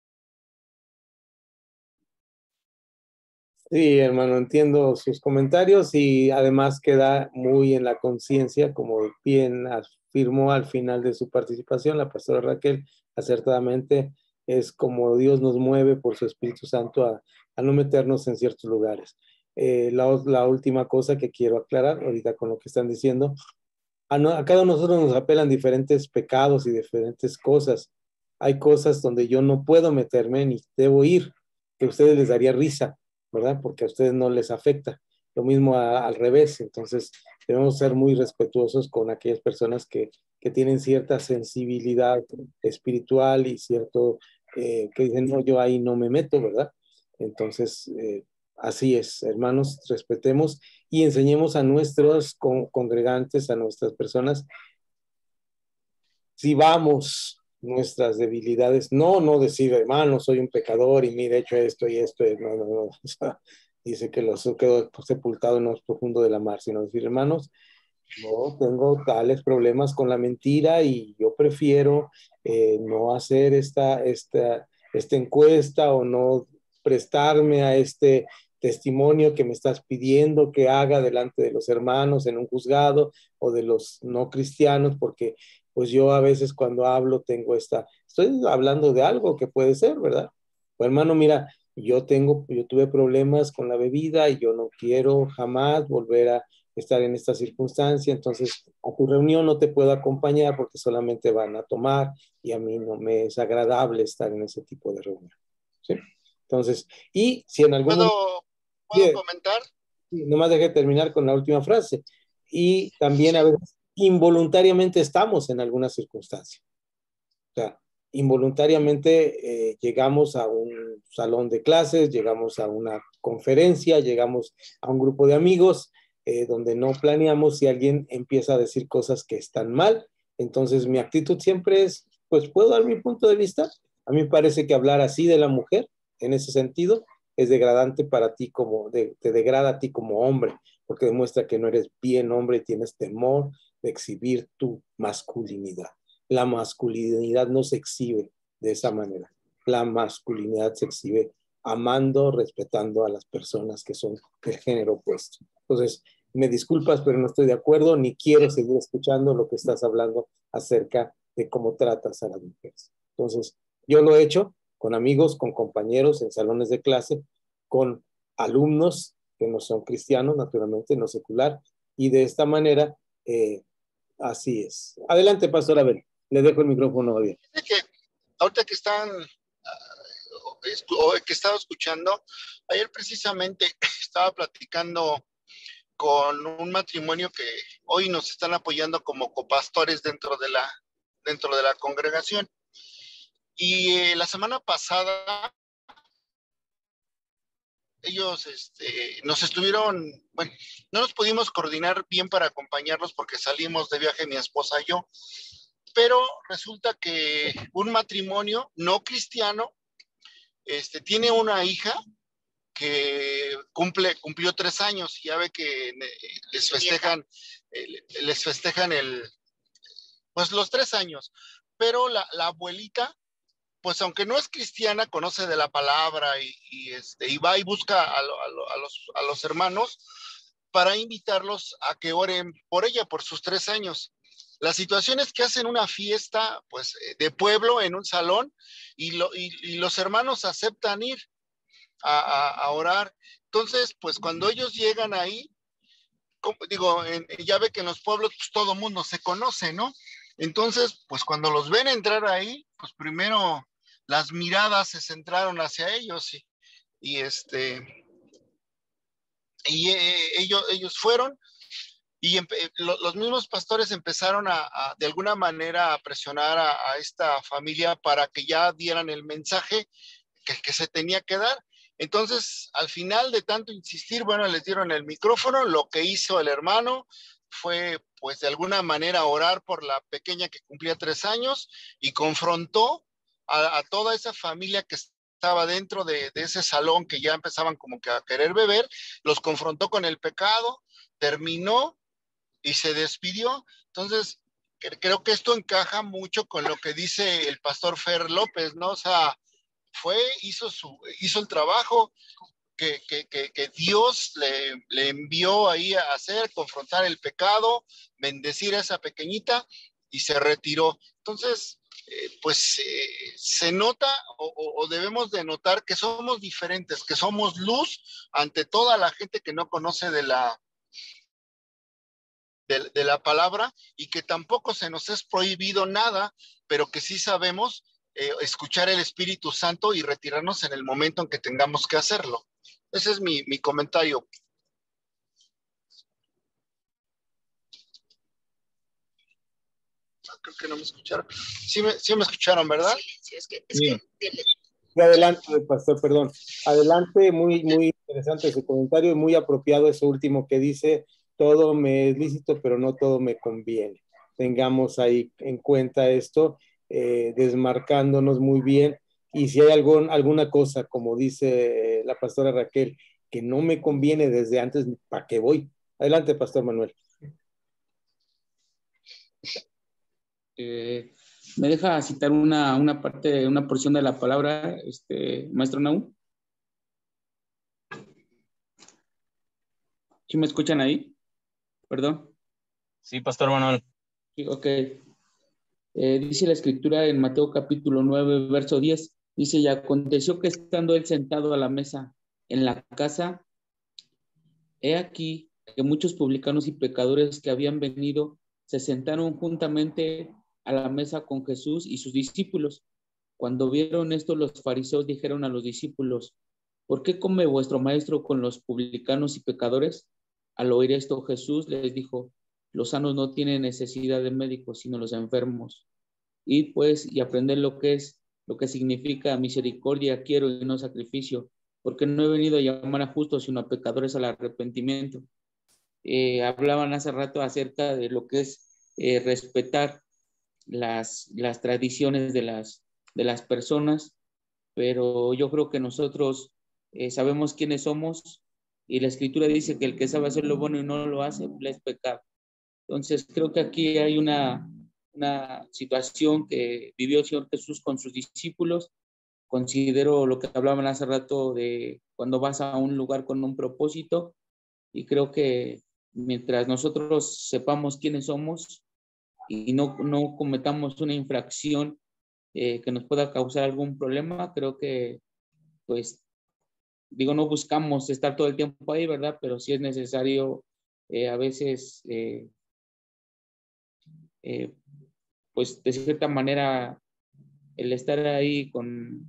Speaker 1: Sí, hermano, entiendo sus comentarios y además queda muy en la conciencia, como bien afirmó al final de su participación la pastora Raquel, acertadamente es como Dios nos mueve por su Espíritu Santo a no meternos en ciertos lugares. La última cosa que quiero aclarar ahorita con lo que están diciendo, a cada uno de nosotros nos apelan diferentes pecados y diferentes cosas. Hay cosas donde yo no puedo meterme ni debo ir, que a ustedes les daría risa, ¿verdad? Porque a ustedes no les afecta. Lo mismo al revés. Entonces, debemos ser muy respetuosos con aquellas personas que tienen cierta sensibilidad espiritual y cierto, que dicen, no, yo ahí no me meto, ¿verdad? Entonces, así es, hermanos, respetemos y enseñemos a nuestros congregantes, a nuestras personas, si vamos nuestras debilidades, no decir, hermano, soy un pecador y mire, he hecho esto y esto, no, o sea, dice que los quedó sepultado en lo más profundo de la mar, sino decir, hermanos, no tengo tales problemas con la mentira y yo prefiero no hacer esta encuesta o no prestarme a este testimonio que me estás pidiendo que haga delante de los hermanos en un juzgado o de los no cristianos, porque pues yo a veces cuando hablo estoy hablando de algo que puede ser, ¿verdad? O hermano, mira, yo tuve problemas con la bebida y yo no quiero jamás volver a estar en esta circunstancia, entonces a tu reunión no te puedo acompañar porque solamente van a tomar y a mí no me es agradable estar en ese tipo de reunión. ¿Sí? Entonces, y si en algún
Speaker 6: momento... ¿Puedo comentar?
Speaker 1: Sí, nomás dejé terminar con la última frase. Y también a veces involuntariamente estamos en alguna circunstancia. O sea, involuntariamente llegamos a un salón de clases, llegamos a una conferencia, llegamos a un grupo de amigos donde no planeamos y alguien empieza a decir cosas que están mal. Entonces mi actitud siempre es, pues puedo dar mi punto de vista. A mí me parece que hablar así de la mujer, en ese sentido, es degradante para ti te degrada a ti como hombre, porque demuestra que no eres bien hombre y tienes temor de exhibir tu masculinidad. La masculinidad no se exhibe de esa manera. La masculinidad se exhibe amando, respetando a las personas que son del género opuesto. Entonces, me disculpas, pero no estoy de acuerdo, ni quiero seguir escuchando lo que estás hablando acerca de cómo tratas a las mujeres. Entonces, yo lo he hecho con amigos, con compañeros en salones de clase, con alumnos que no son cristianos, naturalmente, no secular, y de esta manera, así es. Adelante, Pastor Abel. Le dejo el micrófono a bien.
Speaker 6: Ahorita que estaba escuchando, ayer precisamente estaba platicando con un matrimonio que hoy nos están apoyando como copastores dentro de la congregación. Y la semana pasada ellos nos estuvieron, bueno, no nos pudimos coordinar bien para acompañarlos porque salimos de viaje mi esposa y yo, pero resulta que un matrimonio no cristiano tiene una hija que cumplió 3 años, y ya ve que les festejan pues los 3 años, pero la abuelita, pues aunque no es cristiana, conoce de la palabra y va y busca a los hermanos para invitarlos a que oren por ella, por sus 3 años. La situación es que hacen una fiesta, pues, de pueblo en un salón, y los hermanos aceptan ir a orar. Entonces, pues cuando ellos llegan ahí, digo, ya ve que en los pueblos pues, todo mundo se conoce, ¿no? Entonces, pues cuando los ven entrar ahí, pues primero las miradas se centraron hacia ellos ellos fueron y los mismos pastores empezaron de alguna manera a presionar a esta familia para que ya dieran el mensaje que se tenía que dar. Entonces, al final de tanto insistir, bueno, les dieron el micrófono. Lo que hizo el hermano fue, pues, de alguna manera orar por la pequeña que cumplía 3 años y confrontó a toda esa familia que estaba dentro de ese salón, que ya empezaban como que a querer beber. Los confrontó con el pecado, terminó y se despidió. Entonces, creo que esto encaja mucho con lo que dice el pastor Fer López, ¿no? O sea, hizo el trabajo que Dios le envió ahí a hacer, confrontar el pecado, bendecir a esa pequeñita, y se retiró. Entonces, pues se nota o debemos de notar que somos diferentes, que somos luz ante toda la gente que no conoce de la palabra, y que tampoco se nos es prohibido nada, pero que sí sabemos escuchar el Espíritu Santo y retirarnos en el momento en que tengamos que hacerlo. Ese es mi comentario. Creo que no me escucharon. Sí me escucharon, ¿verdad?
Speaker 1: Sí, adelante, pastor, perdón. Adelante, muy, muy interesante su comentario y muy apropiado eso último que dice: todo me es lícito, pero no todo me conviene. Tengamos ahí en cuenta esto, desmarcándonos muy bien. Y si hay alguna cosa, como dice la pastora Raquel, que no me conviene desde antes, ¿para qué voy? Adelante, pastor Manuel.
Speaker 3: ¿Me deja citar una parte, una porción de la palabra, maestro Naú? ¿Sí me escuchan ahí? Perdón.
Speaker 2: Sí, pastor Manuel.
Speaker 3: Sí, ok. Dice la escritura en Mateo capítulo 9, verso 10, dice: y aconteció que estando él sentado a la mesa en la casa, he aquí que muchos publicanos y pecadores que habían venido se sentaron juntamente a la mesa con Jesús y sus discípulos. Cuando vieron esto, los fariseos dijeron a los discípulos: ¿por qué come vuestro maestro con los publicanos y pecadores? Al oír esto, Jesús les dijo: los sanos no tienen necesidad de médicos, sino los enfermos. Id pues y aprended lo que significa misericordia quiero y no sacrificio, porque no he venido a llamar a justos, sino a pecadores al arrepentimiento. Hablaban hace rato acerca de lo que es respetar las tradiciones de las personas, pero yo creo que nosotros sabemos quiénes somos, y la escritura dice que el que sabe hacer lo bueno y no lo hace, le es pecado. Entonces creo que aquí hay una situación que vivió el Señor Jesús con sus discípulos. Considero lo que hablaban hace rato de cuando vas a un lugar con un propósito, y creo que mientras nosotros sepamos quiénes somos y no cometamos una infracción que nos pueda causar algún problema, creo que, pues, digo, no buscamos estar todo el tiempo ahí, ¿verdad? Pero sí es necesario a veces, pues, de cierta manera, el estar ahí con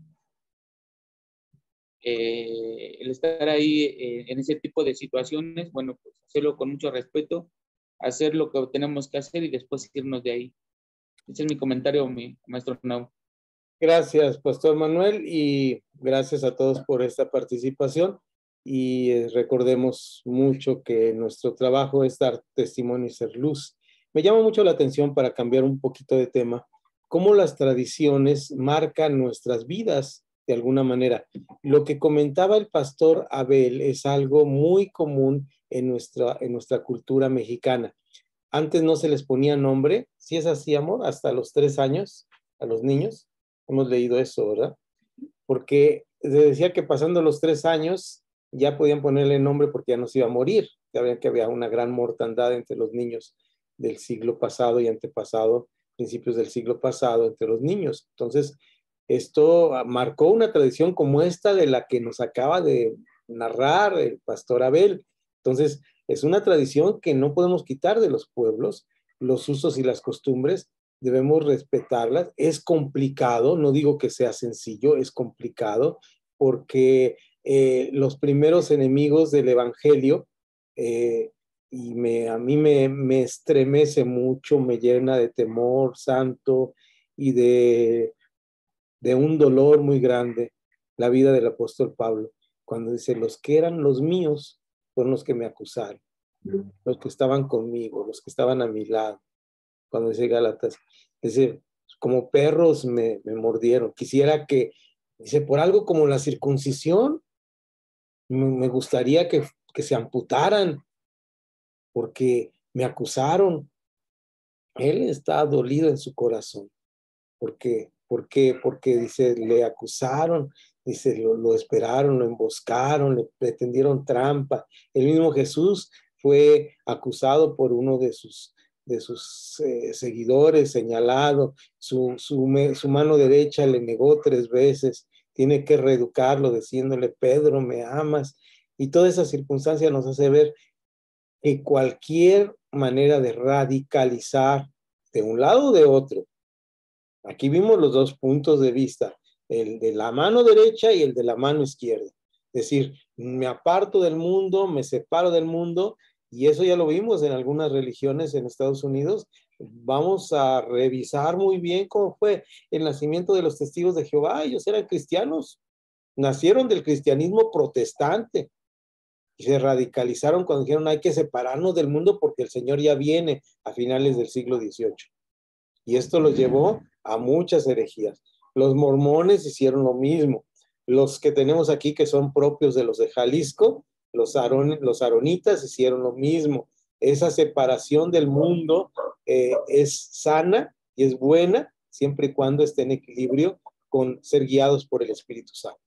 Speaker 10: el estar ahí en ese tipo de situaciones, bueno, pues hacerlo con mucho respeto, hacer lo que tenemos que hacer y después irnos de ahí. Ese es mi comentario, mi maestro Nau.
Speaker 1: Gracias, Pastor Manuel, y gracias a todos por esta participación. Y recordemos mucho que nuestro trabajo es dar testimonio y ser luz. Me llama mucho la atención, para cambiar un poquito de tema, cómo las tradiciones marcan nuestras vidas de alguna manera. Lo que comentaba el pastor Abel es algo muy común en nuestra cultura mexicana. Antes no se les ponía nombre, si es así, amor, hasta los 3 años a los niños. Hemos leído eso, ¿verdad? Porque se decía que pasando los 3 años ya podían ponerle nombre porque ya no se iba a morir. Ya veían que había una gran mortandad entre los niños del siglo pasado y antepasado, principios del siglo pasado, entre los niños. Entonces, esto marcó una tradición como esta de la que nos acaba de narrar el pastor Abel. Entonces, es una tradición que no podemos quitar de los pueblos, los usos y las costumbres, debemos respetarlas. Es complicado, no digo que sea sencillo, es complicado, porque los primeros enemigos del evangelio, y a mí me estremece mucho, me llena de temor santo y de un dolor muy grande la vida del apóstol Pablo, cuando dice: los que eran los míos fueron los que me acusaron, los que estaban conmigo, los que estaban a mi lado. Cuando dice Gálatas, dice, como perros me mordieron. Quisiera que, dice, por algo como la circuncisión, me gustaría que se amputaran, porque me acusaron. Él está dolido en su corazón. ¿Por qué? Porque dice, le acusaron, dice, lo esperaron, lo emboscaron, le pretendieron trampa. El mismo Jesús fue acusado por uno de sus seguidores, señalado. Su mano derecha le negó 3 veces. Tiene que reeducarlo diciéndole: Pedro, ¿me amas? Y toda esa circunstancia nos hace ver que cualquier manera de radicalizar de un lado o de otro. Aquí vimos los 2 puntos de vista, el de la mano derecha y el de la mano izquierda. Es decir, me aparto del mundo, me separo del mundo, y eso ya lo vimos en algunas religiones en Estados Unidos. Vamos a revisar muy bien cómo fue el nacimiento de los testigos de Jehová. Ellos eran cristianos, nacieron del cristianismo protestante y se radicalizaron cuando dijeron: hay que separarnos del mundo porque el Señor ya viene, a finales del siglo XVIII. Y esto los llevó a muchas herejías. Los mormones hicieron lo mismo. Los que tenemos aquí, que son propios de los de Jalisco, los aronitas, hicieron lo mismo. Esa separación del mundo es sana y es buena, siempre y cuando esté en equilibrio con ser guiados por el Espíritu Santo.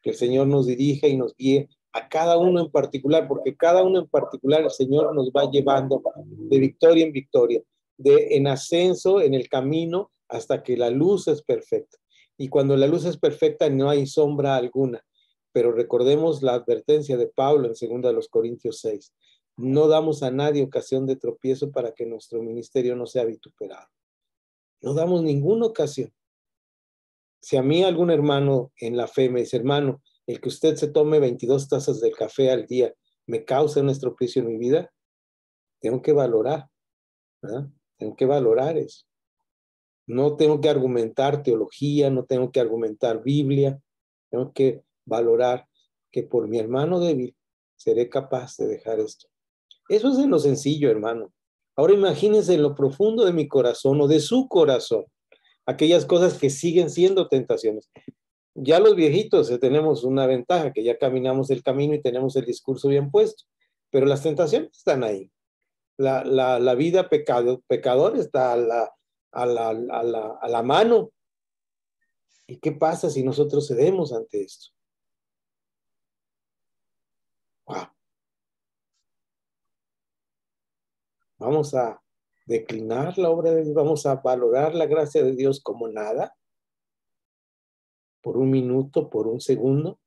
Speaker 1: Que el Señor nos dirija y nos guíe a cada uno en particular, porque cada uno en particular el Señor nos va llevando de victoria en victoria, en ascenso en el camino, hasta que la luz es perfecta. Y cuando la luz es perfecta no hay sombra alguna. Pero recordemos la advertencia de Pablo en 2 Corintios 6. No damos a nadie ocasión de tropiezo para que nuestro ministerio no sea vituperado. No damos ninguna ocasión. Si a mí algún hermano en la fe me dice: hermano, el que usted se tome 22 tazas de café al día me causa un estropicio en mi vida, tengo que valorar, ¿verdad? Tengo que valorar eso. No tengo que argumentar teología, no tengo que argumentar Biblia, tengo que valorar que por mi hermano débil seré capaz de dejar esto. Eso es en lo sencillo, hermano. Ahora imagínense en lo profundo de mi corazón o de su corazón, aquellas cosas que siguen siendo tentaciones. Ya los viejitos tenemos una ventaja, que ya caminamos el camino y tenemos el discurso bien puesto, pero las tentaciones están ahí. La vida pecador está a la mano. ¿Y qué pasa si nosotros cedemos ante esto? Wow. Vamos a declinar la obra de Dios, vamos a valorar la gracia de Dios como nada, por un minuto, por un segundo,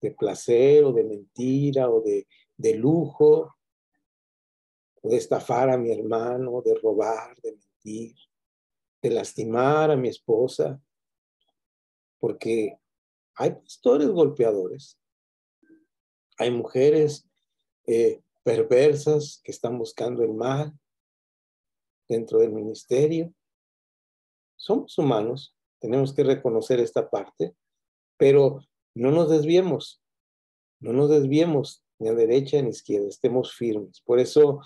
Speaker 1: de placer o de mentira o de lujo, de estafar a mi hermano, de robar, de mentir, de lastimar a mi esposa, porque Hay pastores golpeadores, hay mujeres perversas que están buscando el mal dentro del ministerio. Somos humanos, tenemos que reconocer esta parte, pero no nos desviemos ni a derecha ni a izquierda, estemos firmes. Por eso,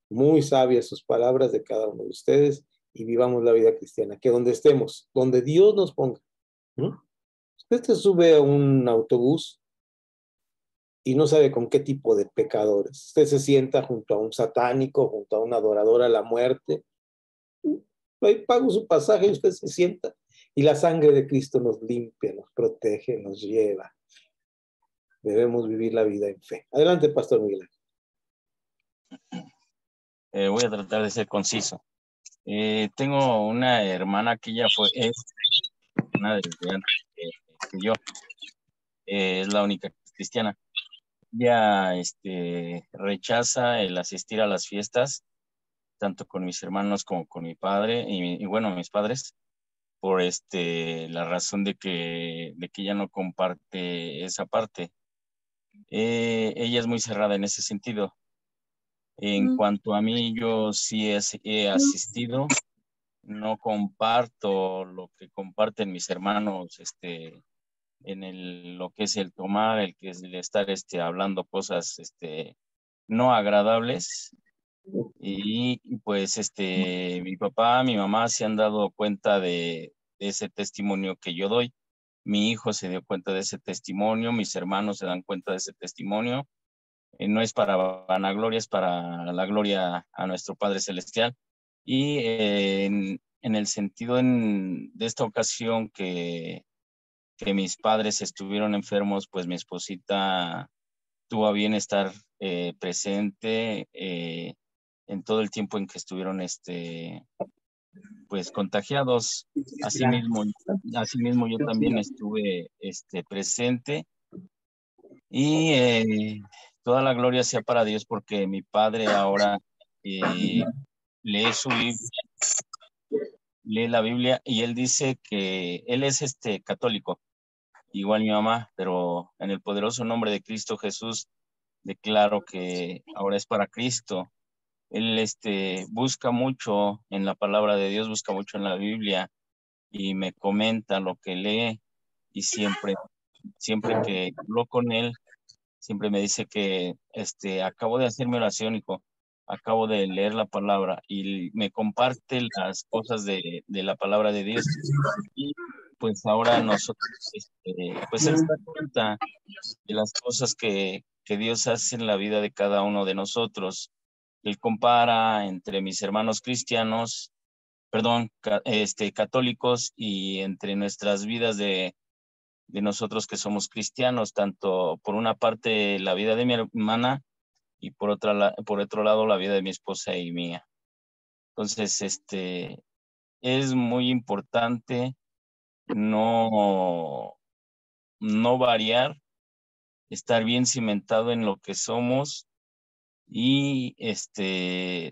Speaker 1: muy sabias sus palabras de cada uno de ustedes y vivamos la vida cristiana, que donde estemos, donde Dios nos ponga. Usted se sube a un autobús y no sabe con qué tipo de pecadores. Usted se sienta junto a un satánico, junto a un adorador a la muerte. Ahí pago su pasaje y usted se sienta. Y la sangre de Cristo nos limpia, nos protege, nos lleva. Debemos vivir la vida en fe. Adelante, Pastor Miguel.
Speaker 2: Voy a tratar de ser conciso. Tengo una hermana que ella es una de antes que yo. Es la única cristiana. Ella rechaza el asistir a las fiestas, tanto con mis hermanos como con mi padre y bueno, mis padres, por la razón de que ella no comparte esa parte. Ella es muy cerrada en ese sentido. En cuanto a mí, yo sí he asistido, no comparto lo que comparten mis hermanos, en lo que es el tomar, el que es el estar hablando cosas no agradables. Y pues mi papá, mi mamá se han dado cuenta de ese testimonio que yo doy. Mi hijo se dio cuenta de ese testimonio, mis hermanos se dan cuenta de ese testimonio. No es para vanagloria, es para la gloria a nuestro Padre Celestial. Y en el sentido de esta ocasión que mis padres estuvieron enfermos, pues mi esposita tuvo a bien estar presente en todo el tiempo en que estuvieron pues contagiados. Asimismo yo también estuve presente y toda la gloria sea para Dios porque mi padre ahora lee su Biblia, lee la Biblia y él dice que él es católico, igual mi mamá, pero en el poderoso nombre de Cristo Jesús declaro que ahora es para Cristo. Él busca mucho en la palabra de Dios, busca mucho en la Biblia y me comenta lo que lee y siempre que hablo con él, siempre me dice que acabo de hacer mi oración, hijo, acabo de leer la palabra y me comparte las cosas de la palabra de Dios. Y pues ahora nosotros, pues él se da cuenta de las cosas que Dios hace en la vida de cada uno de nosotros. Él compara entre mis hermanos cristianos, católicos y entre nuestras vidas de nosotros que somos cristianos, tanto por una parte la vida de mi hermana y por otro lado la vida de mi esposa y mía. Entonces, es muy importante no variar, estar bien cimentado en lo que somos y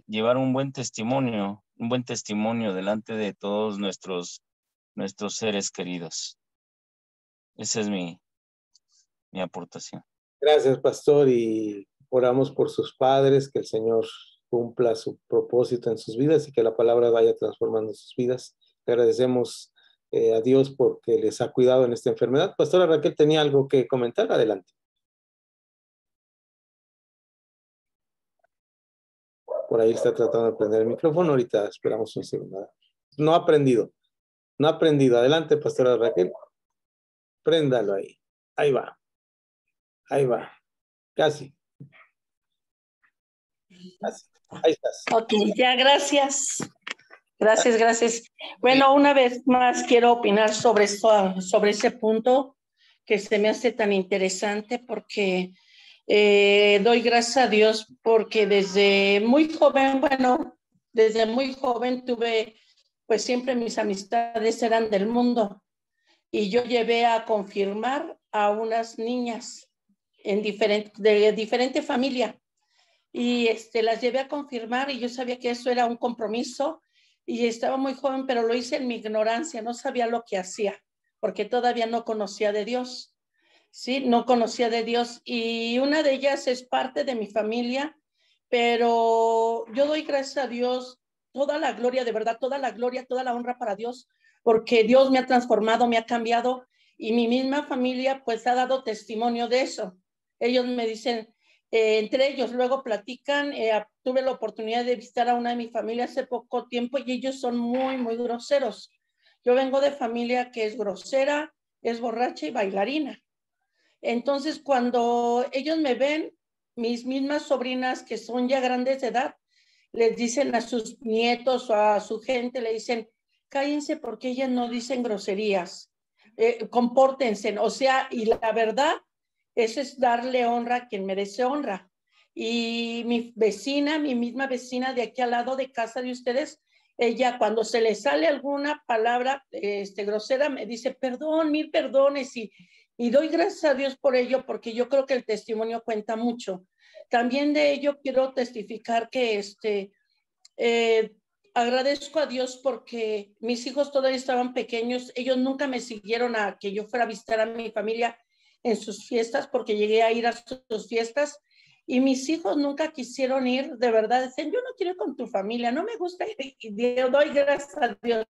Speaker 2: llevar un buen testimonio delante de todos nuestros seres queridos. Esa es mi aportación.
Speaker 1: Gracias, pastor, y oramos por sus padres, que el Señor cumpla su propósito en sus vidas y que la palabra vaya transformando sus vidas. Le agradecemos a Dios porque les ha cuidado en esta enfermedad. Pastora Raquel, ¿tenía algo que comentar? Adelante. Por ahí está tratando de prender el micrófono. Ahorita esperamos un segundo. No ha aprendido. Adelante, pastora Raquel. Préndalo ahí. Ahí va. Casi. Ahí estás.
Speaker 9: Ok, ya, gracias. Gracias. Bueno, una vez más quiero opinar sobre ese punto que se me hace tan interesante porque doy gracias a Dios porque desde muy joven tuve, pues siempre mis amistades eran del mundo y yo llevé a confirmar a unas niñas de diferente familia y las llevé a confirmar y yo sabía que eso era un compromiso y estaba muy joven, pero lo hice en mi ignorancia, no sabía lo que hacía porque todavía no conocía de Dios. ¿sí? No conocía de Dios y una de ellas es parte de mi familia, pero yo doy gracias a Dios, toda la gloria, de verdad, toda la gloria, toda la honra para Dios, porque Dios me ha transformado, me ha cambiado y mi misma familia pues ha dado testimonio de eso. Ellos me dicen, entre ellos luego platican, tuve la oportunidad de visitar a una de mi familia hace poco tiempo y ellos son muy, muy groseros. Yo vengo de familia que es grosera, es borracha y bailarina. Entonces, cuando ellos me ven, mis mismas sobrinas que son ya grandes de edad, les dicen a sus nietos o a su gente, le dicen, cállense porque ellas no dicen groserías, compórtense, o sea, y la verdad, eso es darle honra a quien merece honra. Y mi vecina, mi misma vecina de aquí al lado de casa de ustedes, ella cuando se le sale alguna palabra grosera, me dice, perdón, mil perdones, y doy gracias a Dios por ello, porque yo creo que el testimonio cuenta mucho. También de ello quiero testificar que agradezco a Dios porque mis hijos todavía estaban pequeños, ellos nunca me siguieron a que yo fuera a visitar a mi familia en sus fiestas, porque llegué a ir a sus fiestas, y mis hijos nunca quisieron ir, de verdad, dicen, yo no quiero ir con tu familia, no me gusta ir, y doy gracias a Dios,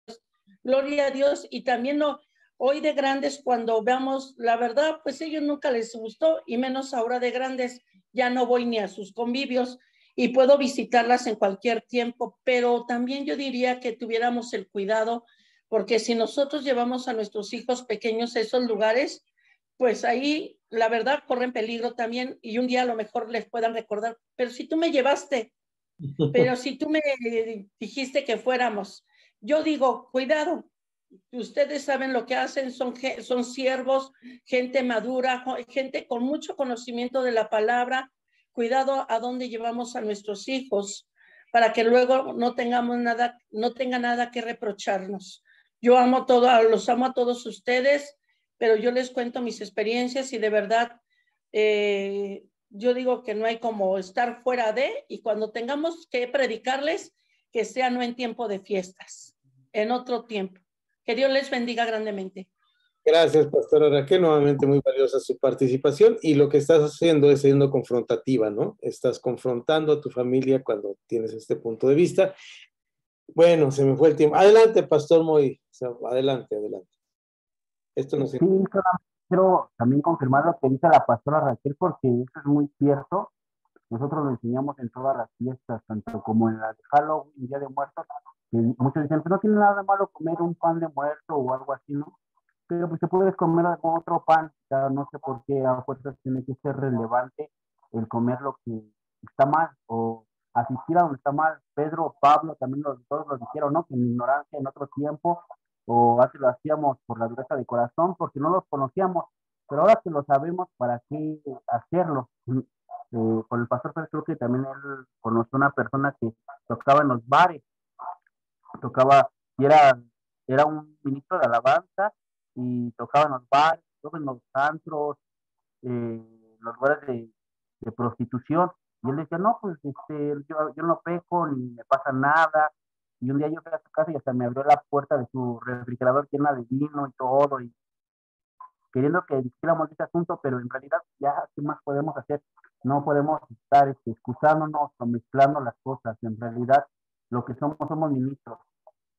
Speaker 9: gloria a Dios, y también no, hoy de grandes cuando veamos la verdad, pues ellos nunca les gustó, y menos ahora de grandes, ya no voy ni a sus convivios, y puedo visitarlas en cualquier tiempo, pero también yo diría que tuviéramos el cuidado, porque si nosotros llevamos a nuestros hijos pequeños a esos lugares, pues ahí la verdad corren peligro también y un día a lo mejor les puedan recordar, pero si tú me llevaste, pero si tú me dijiste que fuéramos, yo digo, cuidado, ustedes saben lo que hacen, son siervos, gente madura, gente con mucho conocimiento de la palabra, cuidado a dónde llevamos a nuestros hijos para que luego no tengamos nada, no tenga nada que reprocharnos. Yo amo los amo a todos ustedes, pero yo les cuento mis experiencias y de verdad yo digo que no hay como estar fuera de, y cuando tengamos que predicarles, que sea no en tiempo de fiestas, en otro tiempo. Que Dios les bendiga grandemente.
Speaker 1: Gracias, pastora Raquel. Nuevamente muy valiosa su participación y lo que estás haciendo es siendo confrontativa, ¿no? Estás confrontando a tu familia cuando tienes este punto de vista. Bueno, se me fue el tiempo. Adelante, pastor Moy. Adelante, adelante. Esto no se...
Speaker 3: Sí, solamente quiero también confirmar lo que dice la pastora Raquel, porque eso es muy cierto. Nosotros lo enseñamos en todas las fiestas, tanto como en la de Halloween, Día de Muertos. Que muchos dicen, pues no tiene nada de malo comer un pan de muerto o algo así, ¿no? Pero pues te puedes comer algún otro pan, o sea, no sé por qué a fuerzas tiene que ser relevante el comer lo que está mal o asistir a donde está mal. Pedro, Pablo, también todos lo dijeron, ¿no? Que en ignorancia en otro tiempo, o así lo hacíamos por la dureza de corazón, porque no los conocíamos, pero ahora que lo sabemos, ¿para qué hacerlo? Con el pastor Pérez creo que también él conoció una persona que tocaba en los bares, tocaba, y era un ministro de alabanza, y tocaba en los bares, tocaba en los antros, los lugares de prostitución, y él decía, no, pues yo no peco, ni me pasa nada, y un día yo fui a su casa y hasta me abrió la puerta de su refrigerador llena de vino y todo, y queriendo que discutiéramos este asunto, pero en realidad ya, ¿qué más podemos hacer? No podemos estar excusándonos o mezclando las cosas. En realidad, lo que somos ministros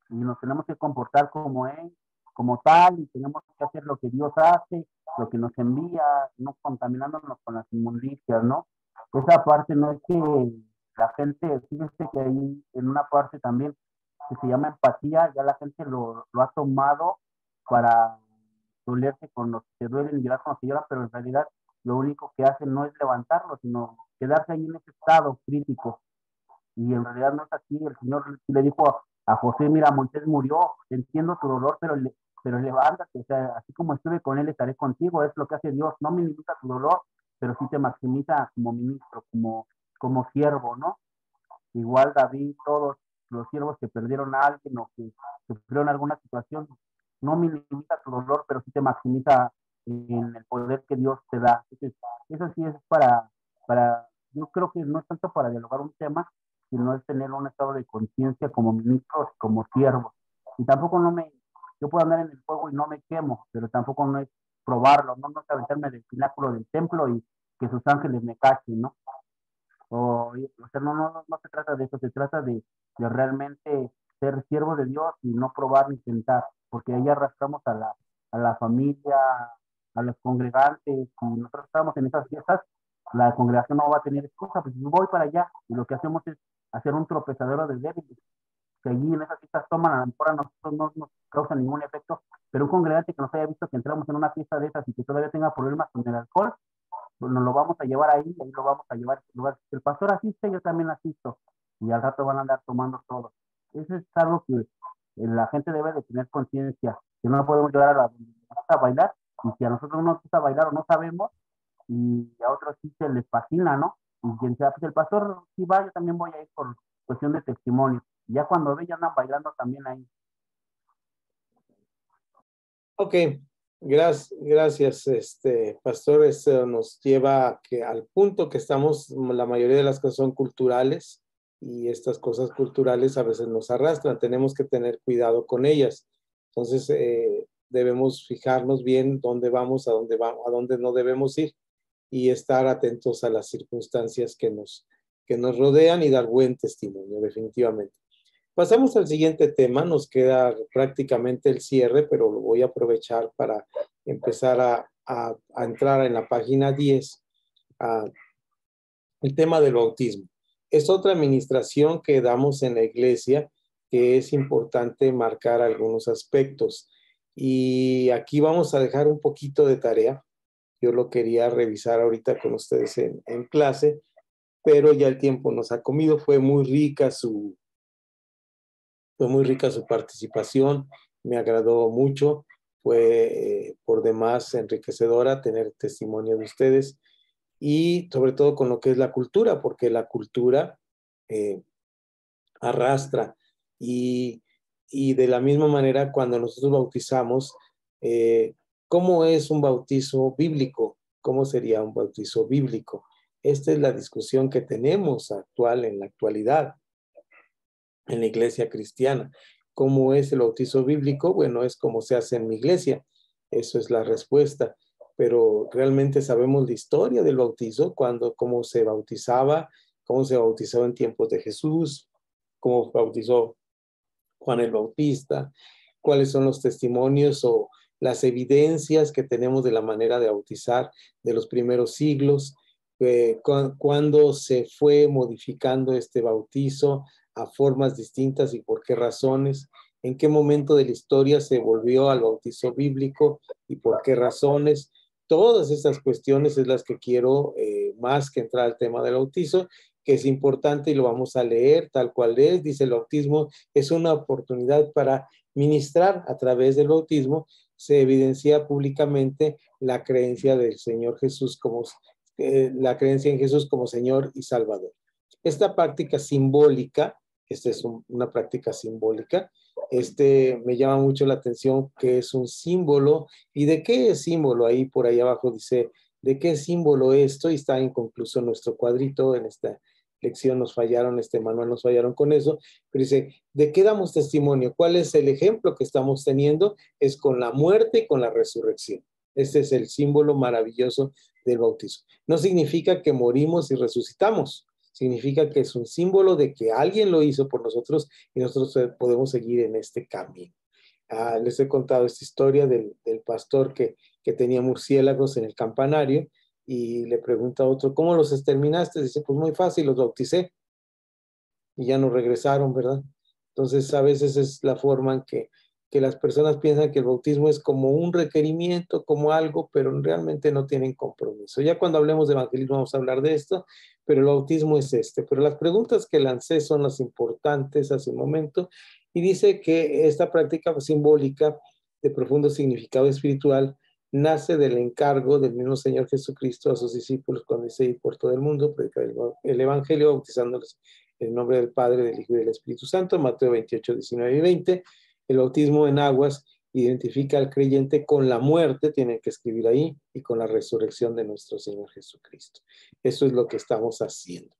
Speaker 3: y nos tenemos que comportar como él, como tal, y tenemos que hacer lo que Dios hace, lo que nos envía, no contaminándonos con las inmundicias, ¿no? Esa parte no es que la gente, fíjense que ahí en una parte también que se llama empatía, ya la gente lo ha tomado para dolerse con los que duelen y llorar con los que lloran, pero en realidad lo único que hacen no es levantarlo, sino quedarse ahí en ese estado crítico. Y en realidad no es así. El Señor le dijo a José, mira, Moisés murió, entiendo tu dolor, pero levántate, o sea, así como estuve con él, estaré contigo. Es lo que hace Dios, no minimiza tu dolor, pero sí te maximiza como ministro, como siervo, ¿no? Igual David, todos los siervos que perdieron a alguien o que sufrieron alguna situación, no minimiza tu dolor, pero sí te maximiza en el poder que Dios te da. Entonces, eso sí es yo creo que no es tanto para dialogar un tema, sino es tener un estado de conciencia como ministros, como siervos. Y tampoco yo puedo andar en el fuego y no me quemo, pero tampoco no es probarlo, ¿no? No aventarme del pináculo del templo y que sus ángeles me cachen, ¿no? O sea, no se trata de eso, se trata de realmente ser siervo de Dios y no probar ni tentar, porque ahí arrastramos a la familia, a los congregantes, y nosotros estamos en esas fiestas, la congregación no va a tener excusa, pues yo voy para allá, y lo que hacemos es hacer un tropezadero de débiles, que allí en esas fiestas toman, a lo mejor a nosotros no nos causa ningún efecto, pero un congregante que nos haya visto que entramos en una fiesta de esas y que todavía tenga problemas con el alcohol, pues nos lo vamos a llevar ahí lo vamos a llevar a ese lugar. El pastor asiste, yo también asisto, y al rato van a andar tomando todo. Eso es algo que la gente debe de tener conciencia, que no podemos llevar a bailar, y si a nosotros no nos gusta bailar o no sabemos, y a otros sí se les fascina, ¿no? Y quien sea, pues el pastor sí va, yo también voy a ir por cuestión de testimonio. Ya cuando ve, ya andan bailando también ahí.
Speaker 1: Ok, gracias, pastor. Esto nos lleva al punto que estamos, la mayoría de las cosas son culturales y estas cosas culturales a veces nos arrastran. Tenemos que tener cuidado con ellas. Entonces, debemos fijarnos bien dónde vamos, a dónde no debemos ir y estar atentos a las circunstancias que nos rodean y dar buen testimonio, definitivamente. Pasamos al siguiente tema, nos queda prácticamente el cierre, pero lo voy a aprovechar para empezar a entrar en la página 10, el tema del bautismo. Es otra administración que damos en la iglesia, que es importante marcar algunos aspectos. Y aquí vamos a dejar un poquito de tarea. Yo lo quería revisar ahorita con ustedes en clase, pero ya el tiempo nos ha comido. Fue muy rica su participación, me agradó mucho, fue por demás enriquecedora tener testimonio de ustedes y sobre todo con lo que es la cultura, porque la cultura arrastra y de la misma manera cuando nosotros bautizamos, ¿cómo es un bautizo bíblico? ¿Cómo sería un bautizo bíblico? Esta es la discusión que tenemos en la actualidad en la iglesia cristiana. ¿Cómo es el bautizo bíblico? Bueno, es como se hace en mi iglesia. Eso es la respuesta. Pero realmente sabemos la historia del bautizo, cómo se bautizaba en tiempos de Jesús, cómo bautizó Juan el Bautista, cuáles son los testimonios o las evidencias que tenemos de la manera de bautizar de los primeros siglos, cuándo se fue modificando este bautizo a formas distintas y por qué razones, en qué momento de la historia se volvió al bautizo bíblico y por qué razones. Todas estas cuestiones es las que quiero, más que entrar al tema del bautizo, que es importante y lo vamos a leer tal cual es. Dice: el bautismo es una oportunidad para ministrar. A través del bautismo se evidencia públicamente la creencia del Señor Jesús la creencia en Jesús como Señor y Salvador. Esta práctica simbólica, esta es una práctica simbólica, me llama mucho la atención que es un símbolo. ¿Y de qué es símbolo? Ahí por ahí abajo dice, ¿de qué símbolo esto? Y está inconcluso nuestro cuadrito. En esta lección este manual nos fallaron con eso, pero dice, ¿de qué damos testimonio? ¿Cuál es el ejemplo que estamos teniendo? Es con la muerte y con la resurrección. Este es el símbolo maravilloso del bautismo. No significa que morimos y resucitamos, significa que es un símbolo de que alguien lo hizo por nosotros y nosotros podemos seguir en este camino. Les he contado esta historia del pastor que tenía murciélagos en el campanario y le pregunta a otro, ¿cómo los exterminaste? Dice, pues muy fácil, los bauticé y ya no regresaron, ¿verdad? Entonces a veces es la forma en que las personas piensan que el bautismo es como un requerimiento, como algo, pero realmente no tienen compromiso. Ya cuando hablemos de evangelismo vamos a hablar de esto, pero el bautismo es Pero las preguntas que lancé son las importantes hace un momento, y dice que esta práctica simbólica de profundo significado espiritual nace del encargo del mismo Señor Jesucristo a sus discípulos cuando dice: ir por todo el mundo, predicar el evangelio, bautizándolos en el nombre del Padre, del Hijo y del Espíritu Santo. Mateo 28, 19 y 20. El bautismo en aguas identifica al creyente con la muerte, tienen que escribir ahí, y con la resurrección de nuestro Señor Jesucristo. Eso es lo que estamos haciendo.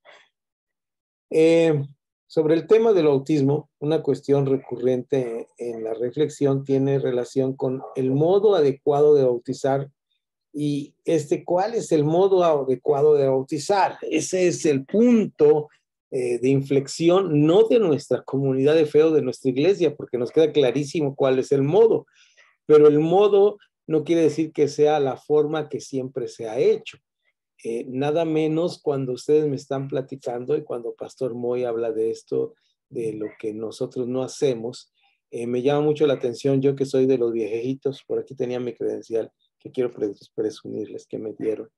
Speaker 1: Sobre el tema del bautismo, una cuestión recurrente en la reflexión tiene relación con el modo adecuado de bautizar y ¿cuál es el modo adecuado de bautizar? Ese es el punto de inflexión, no de nuestra comunidad de fe o de nuestra iglesia, porque nos queda clarísimo cuál es el modo, pero el modo no quiere decir que sea la forma que siempre se ha hecho. Nada menos cuando ustedes me están platicando y cuando Pastor Moy habla de esto, de lo que nosotros no hacemos, me llama mucho la atención, yo que soy de los viejitos, por aquí tenía mi credencial, que quiero presumirles que me dieron.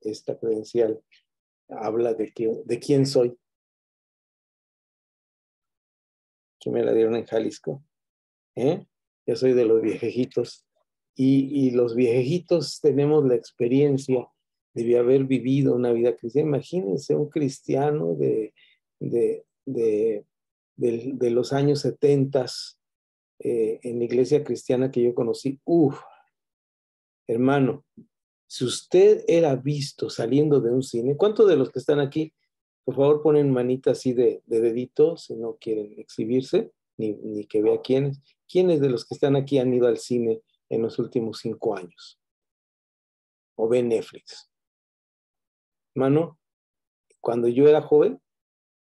Speaker 1: Esta credencial habla de quién soy, que me la dieron en Jalisco. Yo soy de los viejitos y los viejitos tenemos la experiencia de haber vivido una vida cristiana. Imagínense un cristiano de los años 70 en la iglesia cristiana que yo conocí. Hermano, si usted era visto saliendo de un cine, ¿cuántos de los que están aquí, por favor, ponen manita así de dedito si no quieren exhibirse, ni que vea quiénes? ¿Quiénes de los que están aquí han ido al cine en los últimos 5 años? ¿O ven Netflix? Hermano, cuando yo era joven,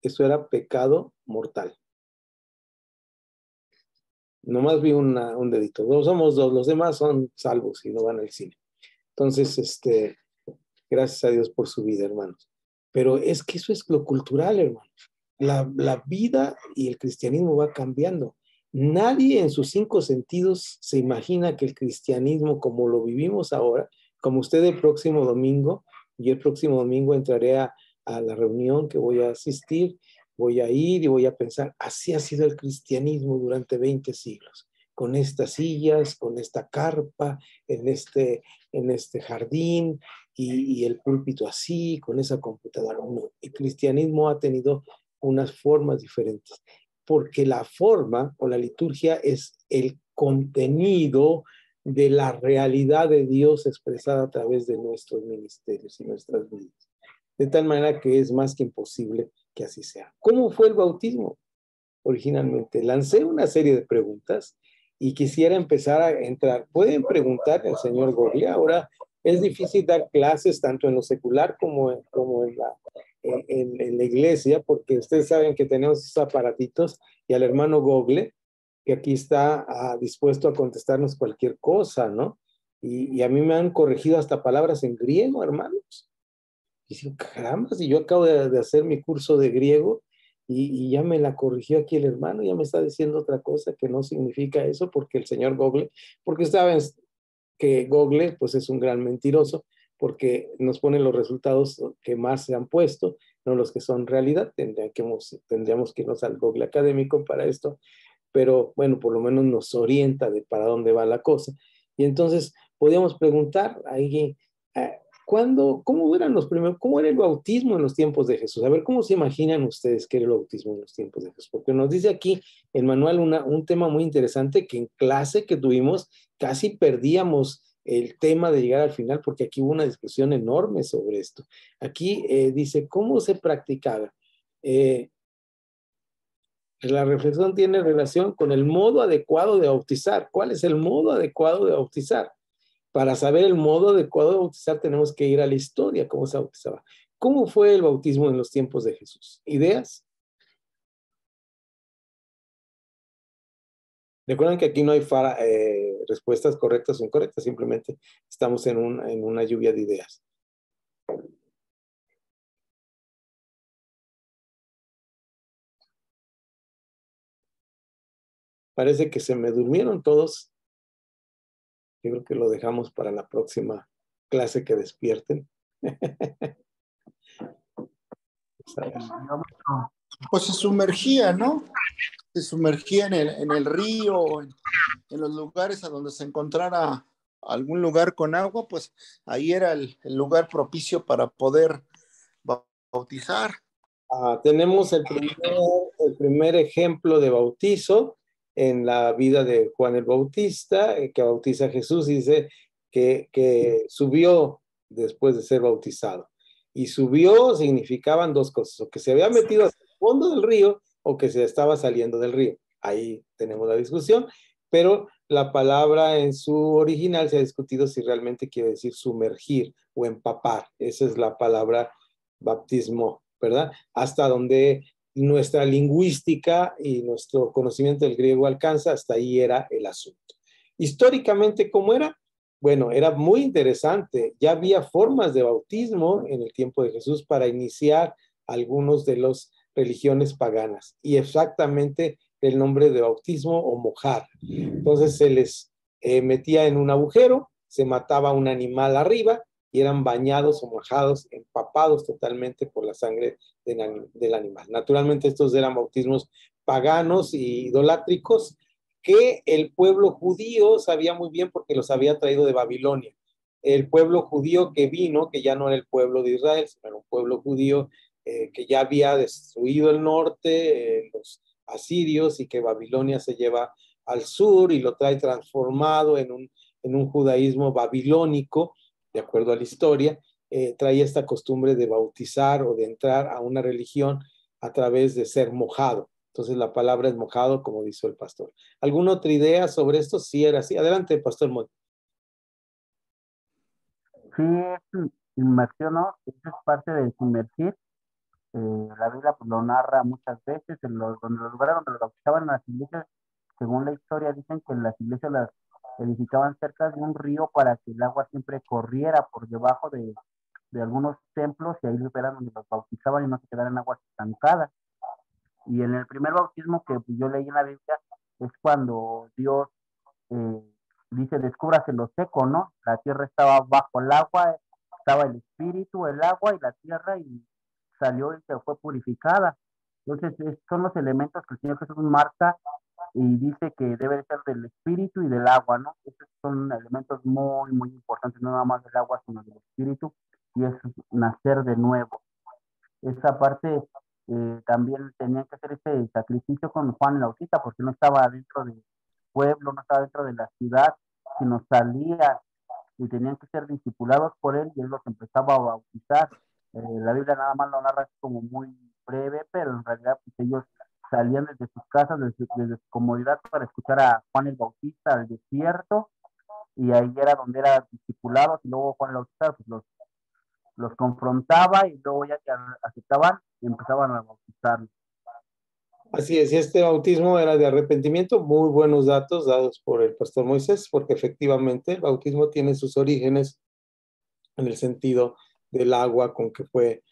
Speaker 1: eso era pecado mortal. Nomás vi un dedito. No somos dos, los demás son salvos y no van al cine. Entonces, gracias a Dios por su vida, hermanos. Pero es que eso es lo cultural, hermanos. La vida y el cristianismo va cambiando. Nadie en sus 5 sentidos se imagina que el cristianismo como lo vivimos ahora, como usted el próximo domingo, yo el próximo domingo entraré a la reunión que voy a asistir, voy a ir y voy a pensar, así ha sido el cristianismo durante 20 siglos, con estas sillas, con esta carpa, en este jardín y el púlpito así, con esa computadora. No, el cristianismo ha tenido unas formas diferentes, porque la forma o la liturgia es el contenido de la realidad de Dios expresada a través de nuestros ministerios y nuestras vidas. De tal manera que es más que imposible que así sea. ¿Cómo fue el bautismo? Originalmente lancé una serie de preguntas y quisiera empezar a entrar. Pueden preguntar al señor Gogle. Ahora es difícil dar clases tanto en lo secular como en la iglesia, porque ustedes saben que tenemos esos aparatitos y al hermano Gogle, que aquí está dispuesto a contestarnos cualquier cosa, ¿no? Y a mí me han corregido hasta palabras en griego, hermanos. Y digo, caramba, si yo acabo de hacer mi curso de griego y ya me la corrigió aquí el hermano, ya me está diciendo otra cosa que no significa eso, porque el señor Gogle, porque saben que Gogle pues es un gran mentiroso, porque nos pone los resultados que más se han puesto, no los que son realidad. Tendríamos que irnos al Google académico para esto, pero bueno, por lo menos nos orienta de para dónde va la cosa. Y entonces podíamos preguntar a alguien, ¿cómo eran los primeros, cómo era el bautismo en los tiempos de Jesús? A ver, ¿cómo se imaginan ustedes que era el bautismo en los tiempos de Jesús? Porque nos dice aquí el manual un tema muy interesante que en clase que tuvimos casi perdíamos el tema de llegar al final, porque aquí hubo una discusión enorme sobre esto. Aquí dice, ¿cómo se practicaba? La reflexión tiene relación con el modo adecuado de bautizar. ¿Cuál es el modo adecuado de bautizar? Para saber el modo adecuado de bautizar tenemos que ir a la historia, cómo se bautizaba. ¿Cómo fue el bautismo en los tiempos de Jesús? ¿Ideas? Recuerden que aquí no hay respuestas correctas o incorrectas, simplemente estamos en una lluvia de ideas. Parece que se me durmieron todos. Yo creo que lo dejamos para la próxima clase que despierten.
Speaker 11: Pues se sumergía, ¿no? Se sumergía en el río, en los lugares a donde se encontrara algún lugar con agua, pues ahí era el lugar propicio para poder bautizar.
Speaker 1: Tenemos el primer ejemplo de bautizo en la vida de Juan el Bautista, que bautiza a Jesús, y dice que subió después de ser bautizado. Y subió significaban dos cosas, o que se había metido al fondo del río o que se estaba saliendo del río. Ahí tenemos la discusión, pero la palabra en su original se ha discutido si realmente quiere decir sumergir o empapar. Esa es la palabra bautismo, ¿verdad? Hasta donde nuestra lingüística y nuestro conocimiento del griego alcanza, hasta ahí era el asunto. Históricamente, ¿cómo era? Bueno, era muy interesante. Ya había formas de bautismo en el tiempo de Jesús para iniciar algunos de las religiones paganas. Y exactamente el nombre de bautismo o mojar. Entonces se les metía en un agujero, se mataba un animal arriba y eran bañados o mojados, empapados totalmente por la sangre del animal. Naturalmente estos eran bautismos paganos y idolátricos que el pueblo judío sabía muy bien porque los había traído de Babilonia. El pueblo judío que vino, que ya no era el pueblo de Israel, sino era un pueblo judío que ya había destruido el norte, los asirios, y que Babilonia se lleva al sur y lo trae transformado en un judaísmo babilónico, de acuerdo a la historia, trae esta costumbre de bautizar o de entrar a una religión a través de ser mojado. Entonces la palabra es mojado, como dice el pastor. ¿Alguna otra idea sobre esto? Sí, era así. Adelante, pastor Moy.
Speaker 3: Sí, es inmersión, ¿no? Esa es parte de sumergir. La Biblia pues, lo narra muchas veces, en los lugares donde lo bautizaban en las iglesias, según la historia, dicen que en las iglesias las edificaban cerca de un río para que el agua siempre corriera por debajo de algunos templos, y ahí era donde los bautizaban y no se quedaran aguas estancadas. Y en el primer bautismo que yo leí en la Biblia es cuando Dios eh, dice, descúbrase lo seco, ¿no? La tierra estaba bajo el agua, estaba el espíritu, el agua y la tierra, y salió y se fue purificada. Entonces, son los elementos que el Señor Jesús marca y dice que debe ser del espíritu y del agua, ¿no? Esos son elementos muy, muy importantes, no nada más del agua, sino del espíritu, y es nacer de nuevo. Esa parte también tenían que hacer ese sacrificio con Juan el Bautista, porque no estaba dentro del pueblo, no estaba dentro de la ciudad, sino salía y tenían que ser discipulados por él y él los empezaba a bautizar. La Biblia nada más lo narra como muy breve, pero en realidad pues, ellos salían desde sus casas, desde su comodidad para escuchar a Juan el Bautista al desierto, y ahí era donde eran discipulados, y luego Juan el Bautista pues, los confrontaba y luego ya que aceptaban empezaban a bautizarlos.
Speaker 1: Así es, y este bautismo era de arrepentimiento. Muy buenos datos dados por el pastor Moisés, porque efectivamente el bautismo tiene sus orígenes en el sentido del agua con que fue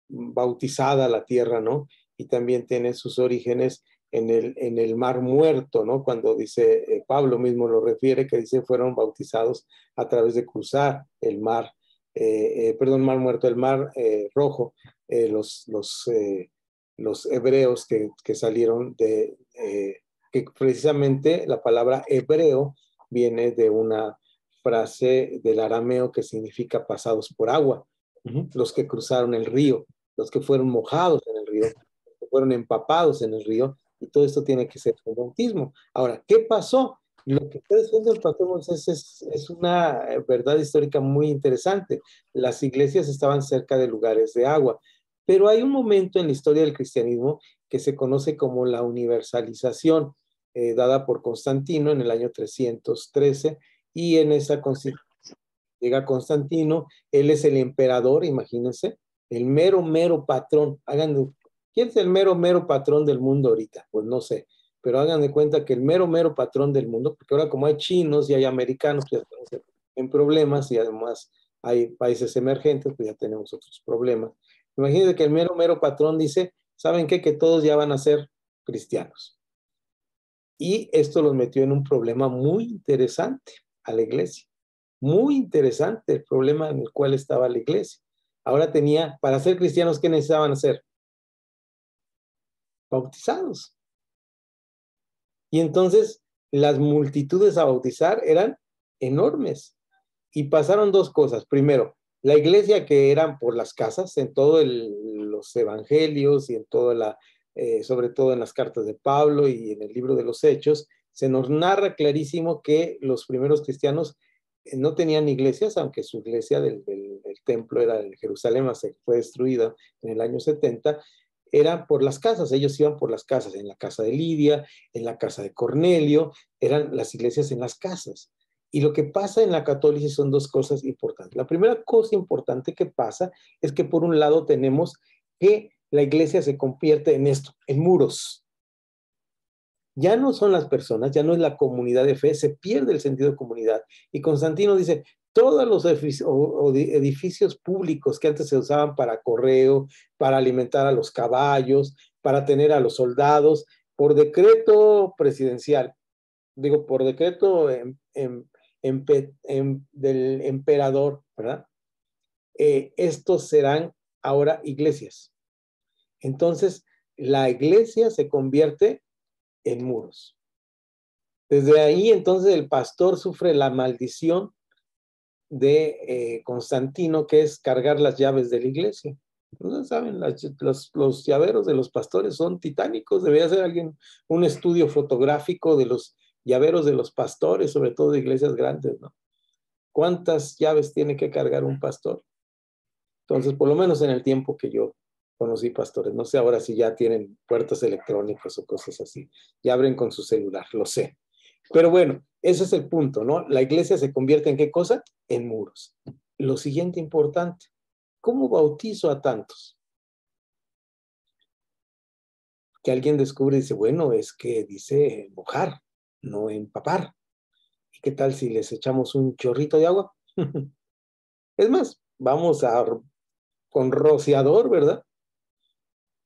Speaker 1: bautizada la tierra, ¿no? Y también tiene sus orígenes en el mar muerto, ¿no? Cuando dice, Pablo mismo lo refiere, que dice fueron bautizados a través de cruzar el mar, mar muerto, el mar rojo, los hebreos que salieron que precisamente la palabra hebreo viene de una frase del arameo que significa pasados por agua. Los que cruzaron el río, los que fueron mojados en el río, los que fueron empapados en el río, y todo esto tiene que ser un bautismo. Ahora, ¿qué pasó? Lo que está diciendo el pastor Moisés es una verdad histórica muy interesante. Las iglesias estaban cerca de lugares de agua, pero hay un momento en la historia del cristianismo que se conoce como la universalización, dada por Constantino en el año 313, y en esa constitución llega Constantino, él es el emperador, imagínense, el mero patrón. ¿Quién es el mero patrón del mundo ahorita? Pues no sé, pero hagan de cuenta que el mero patrón del mundo, porque ahora como hay chinos y hay americanos, pues ya estamos en problemas, y además hay países emergentes, pues ya tenemos otros problemas. Imagínense que el mero patrón dice, ¿saben qué? Que todos ya van a ser cristianos. Y esto los metió en un problema muy interesante a la iglesia. Muy interesante el problema en el cual estaba la iglesia. Ahora tenía, para ser cristianos, ¿qué necesitaban hacer? Bautizados. Y entonces las multitudes a bautizar eran enormes. Y pasaron dos cosas. Primero, la iglesia, que eran por las casas, en todos los evangelios y en sobre todo en las cartas de Pablo y en el libro de los Hechos, se nos narra clarísimo que los primeros cristianos no tenían iglesias, aunque su iglesia del templo era en Jerusalén, fue destruida en el año 70. era por las casas, ellos iban por las casas, en la casa de Lidia, en la casa de Cornelio, eran las iglesias en las casas. Y lo que pasa en la católica son dos cosas importantes. La primera cosa importante que pasa es que por un lado tenemos que la iglesia se convierte en esto, en muros. Ya no son las personas, ya no es la comunidad de fe, se pierde el sentido de comunidad. Y Constantino dice, todos los edificios públicos que antes se usaban para correo, para alimentar a los caballos, para tener a los soldados, por decreto presidencial, digo, por decreto del emperador, ¿verdad? Estos serán ahora iglesias. Entonces, la iglesia se convierte en muros. Desde ahí, entonces, el pastor sufre la maldición de Constantino, que es cargar las llaves de la iglesia. Ustedes saben, los llaveros de los pastores son titánicos. Debería hacer alguien un estudio fotográfico de los llaveros de los pastores, sobre todo de iglesias grandes, ¿no? ¿Cuántas llaves tiene que cargar un pastor? Entonces, por lo menos en el tiempo que yo conocí pastores, no sé ahora si ya tienen puertas electrónicas o cosas así, ya abren con su celular, lo sé. Pero bueno, ese es el punto, ¿no? La iglesia se convierte en ¿qué cosa? En muros. Lo siguiente importante, ¿cómo bautizo a tantos? Que alguien descubre y dice, bueno, es que dice mojar, no empapar. ¿Y qué tal si les echamos un chorrito de agua? Es más, vamos con rociador, ¿verdad?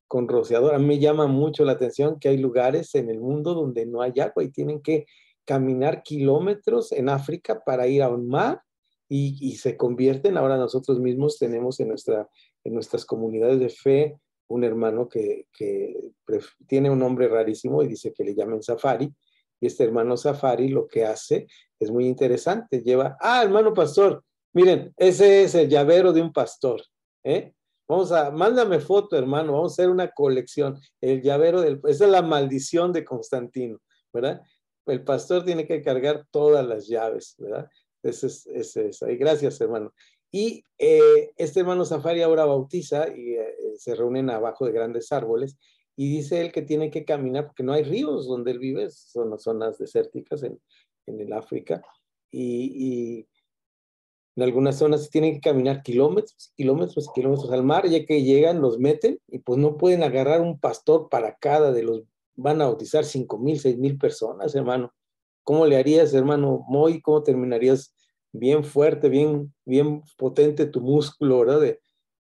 Speaker 1: Con rociador. A mí me llama mucho la atención que hay lugares en el mundo donde no hay agua y tienen que caminar kilómetros en África para ir a un mar y se convierten. Ahora nosotros mismos tenemos en nuestras comunidades de fe un hermano que tiene un nombre rarísimo y dice que le llamen Safari. Y este hermano Safari lo que hace es muy interesante. Lleva, hermano pastor, miren, ese es el llavero de un pastor, ¿eh? Mándame foto, hermano, vamos a hacer una colección. El llavero esa es la maldición de Constantino, ¿verdad? El pastor tiene que cargar todas las llaves, ¿verdad? Ese es. Gracias, hermano. Y este hermano Safari ahora bautiza y se reúnen abajo de grandes árboles y dice él que tiene que caminar porque no hay ríos donde él vive, son las zonas desérticas en el África y en algunas zonas tienen que caminar kilómetros, kilómetros y kilómetros al mar, ya que llegan, los meten y pues no pueden agarrar un pastor para cada de los, van a bautizar 5,000, 6,000 personas, hermano. ¿Cómo le harías, hermano Moy? ¿Cómo terminarías bien fuerte, bien potente tu músculo, ¿verdad?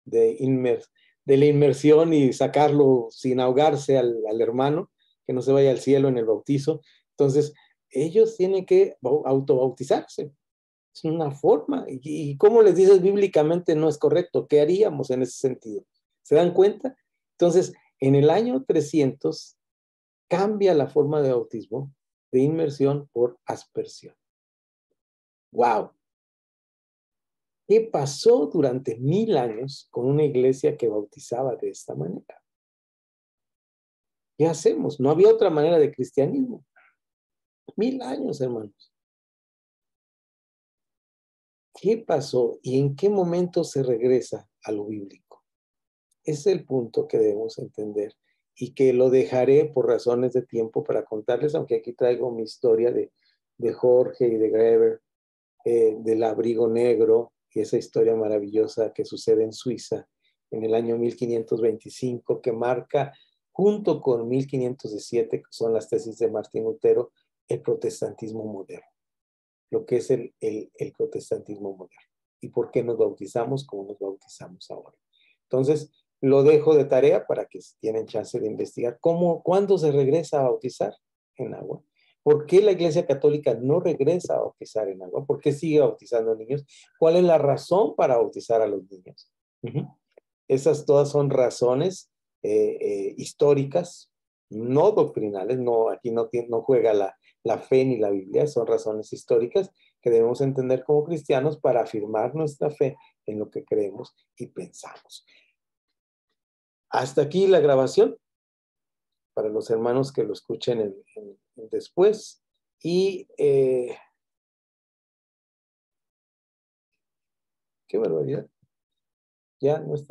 Speaker 1: De la inmersión y sacarlo sin ahogarse al hermano, que no se vaya al cielo en el bautizo. Entonces, ellos tienen que autobautizarse. Es una forma. ¿Y cómo les dices bíblicamente no es correcto? ¿Qué haríamos en ese sentido? ¿Se dan cuenta? Entonces, en el año 300 cambia la forma de bautismo de inmersión por aspersión. ¡Wow! ¿Qué pasó durante 1000 años con una iglesia que bautizaba de esta manera? ¿Qué hacemos? No había otra manera de cristianismo. 1000 años, hermanos. ¿Qué pasó y en qué momento se regresa a lo bíblico? Ese es el punto que debemos entender y que lo dejaré por razones de tiempo para contarles, aunque aquí traigo mi historia de Jorge y de Greber, del abrigo negro y esa historia maravillosa que sucede en Suiza en el año 1525, que marca, junto con 1517, que son las tesis de Martín Lutero, el protestantismo moderno. Lo que es el protestantismo moderno y por qué nos bautizamos como nos bautizamos ahora. Entonces, lo dejo de tarea para que tienen chance de investigar cuándo se regresa a bautizar en agua. ¿Por qué la Iglesia Católica no regresa a bautizar en agua? ¿Por qué sigue bautizando a niños? ¿Cuál es la razón para bautizar a los niños? Esas todas son razones históricas, no doctrinales, aquí no juega la fe ni la Biblia, son razones históricas que debemos entender como cristianos para afirmar nuestra fe en lo que creemos y pensamos. Hasta aquí la grabación, para los hermanos que lo escuchen después. Y qué barbaridad. Ya no está.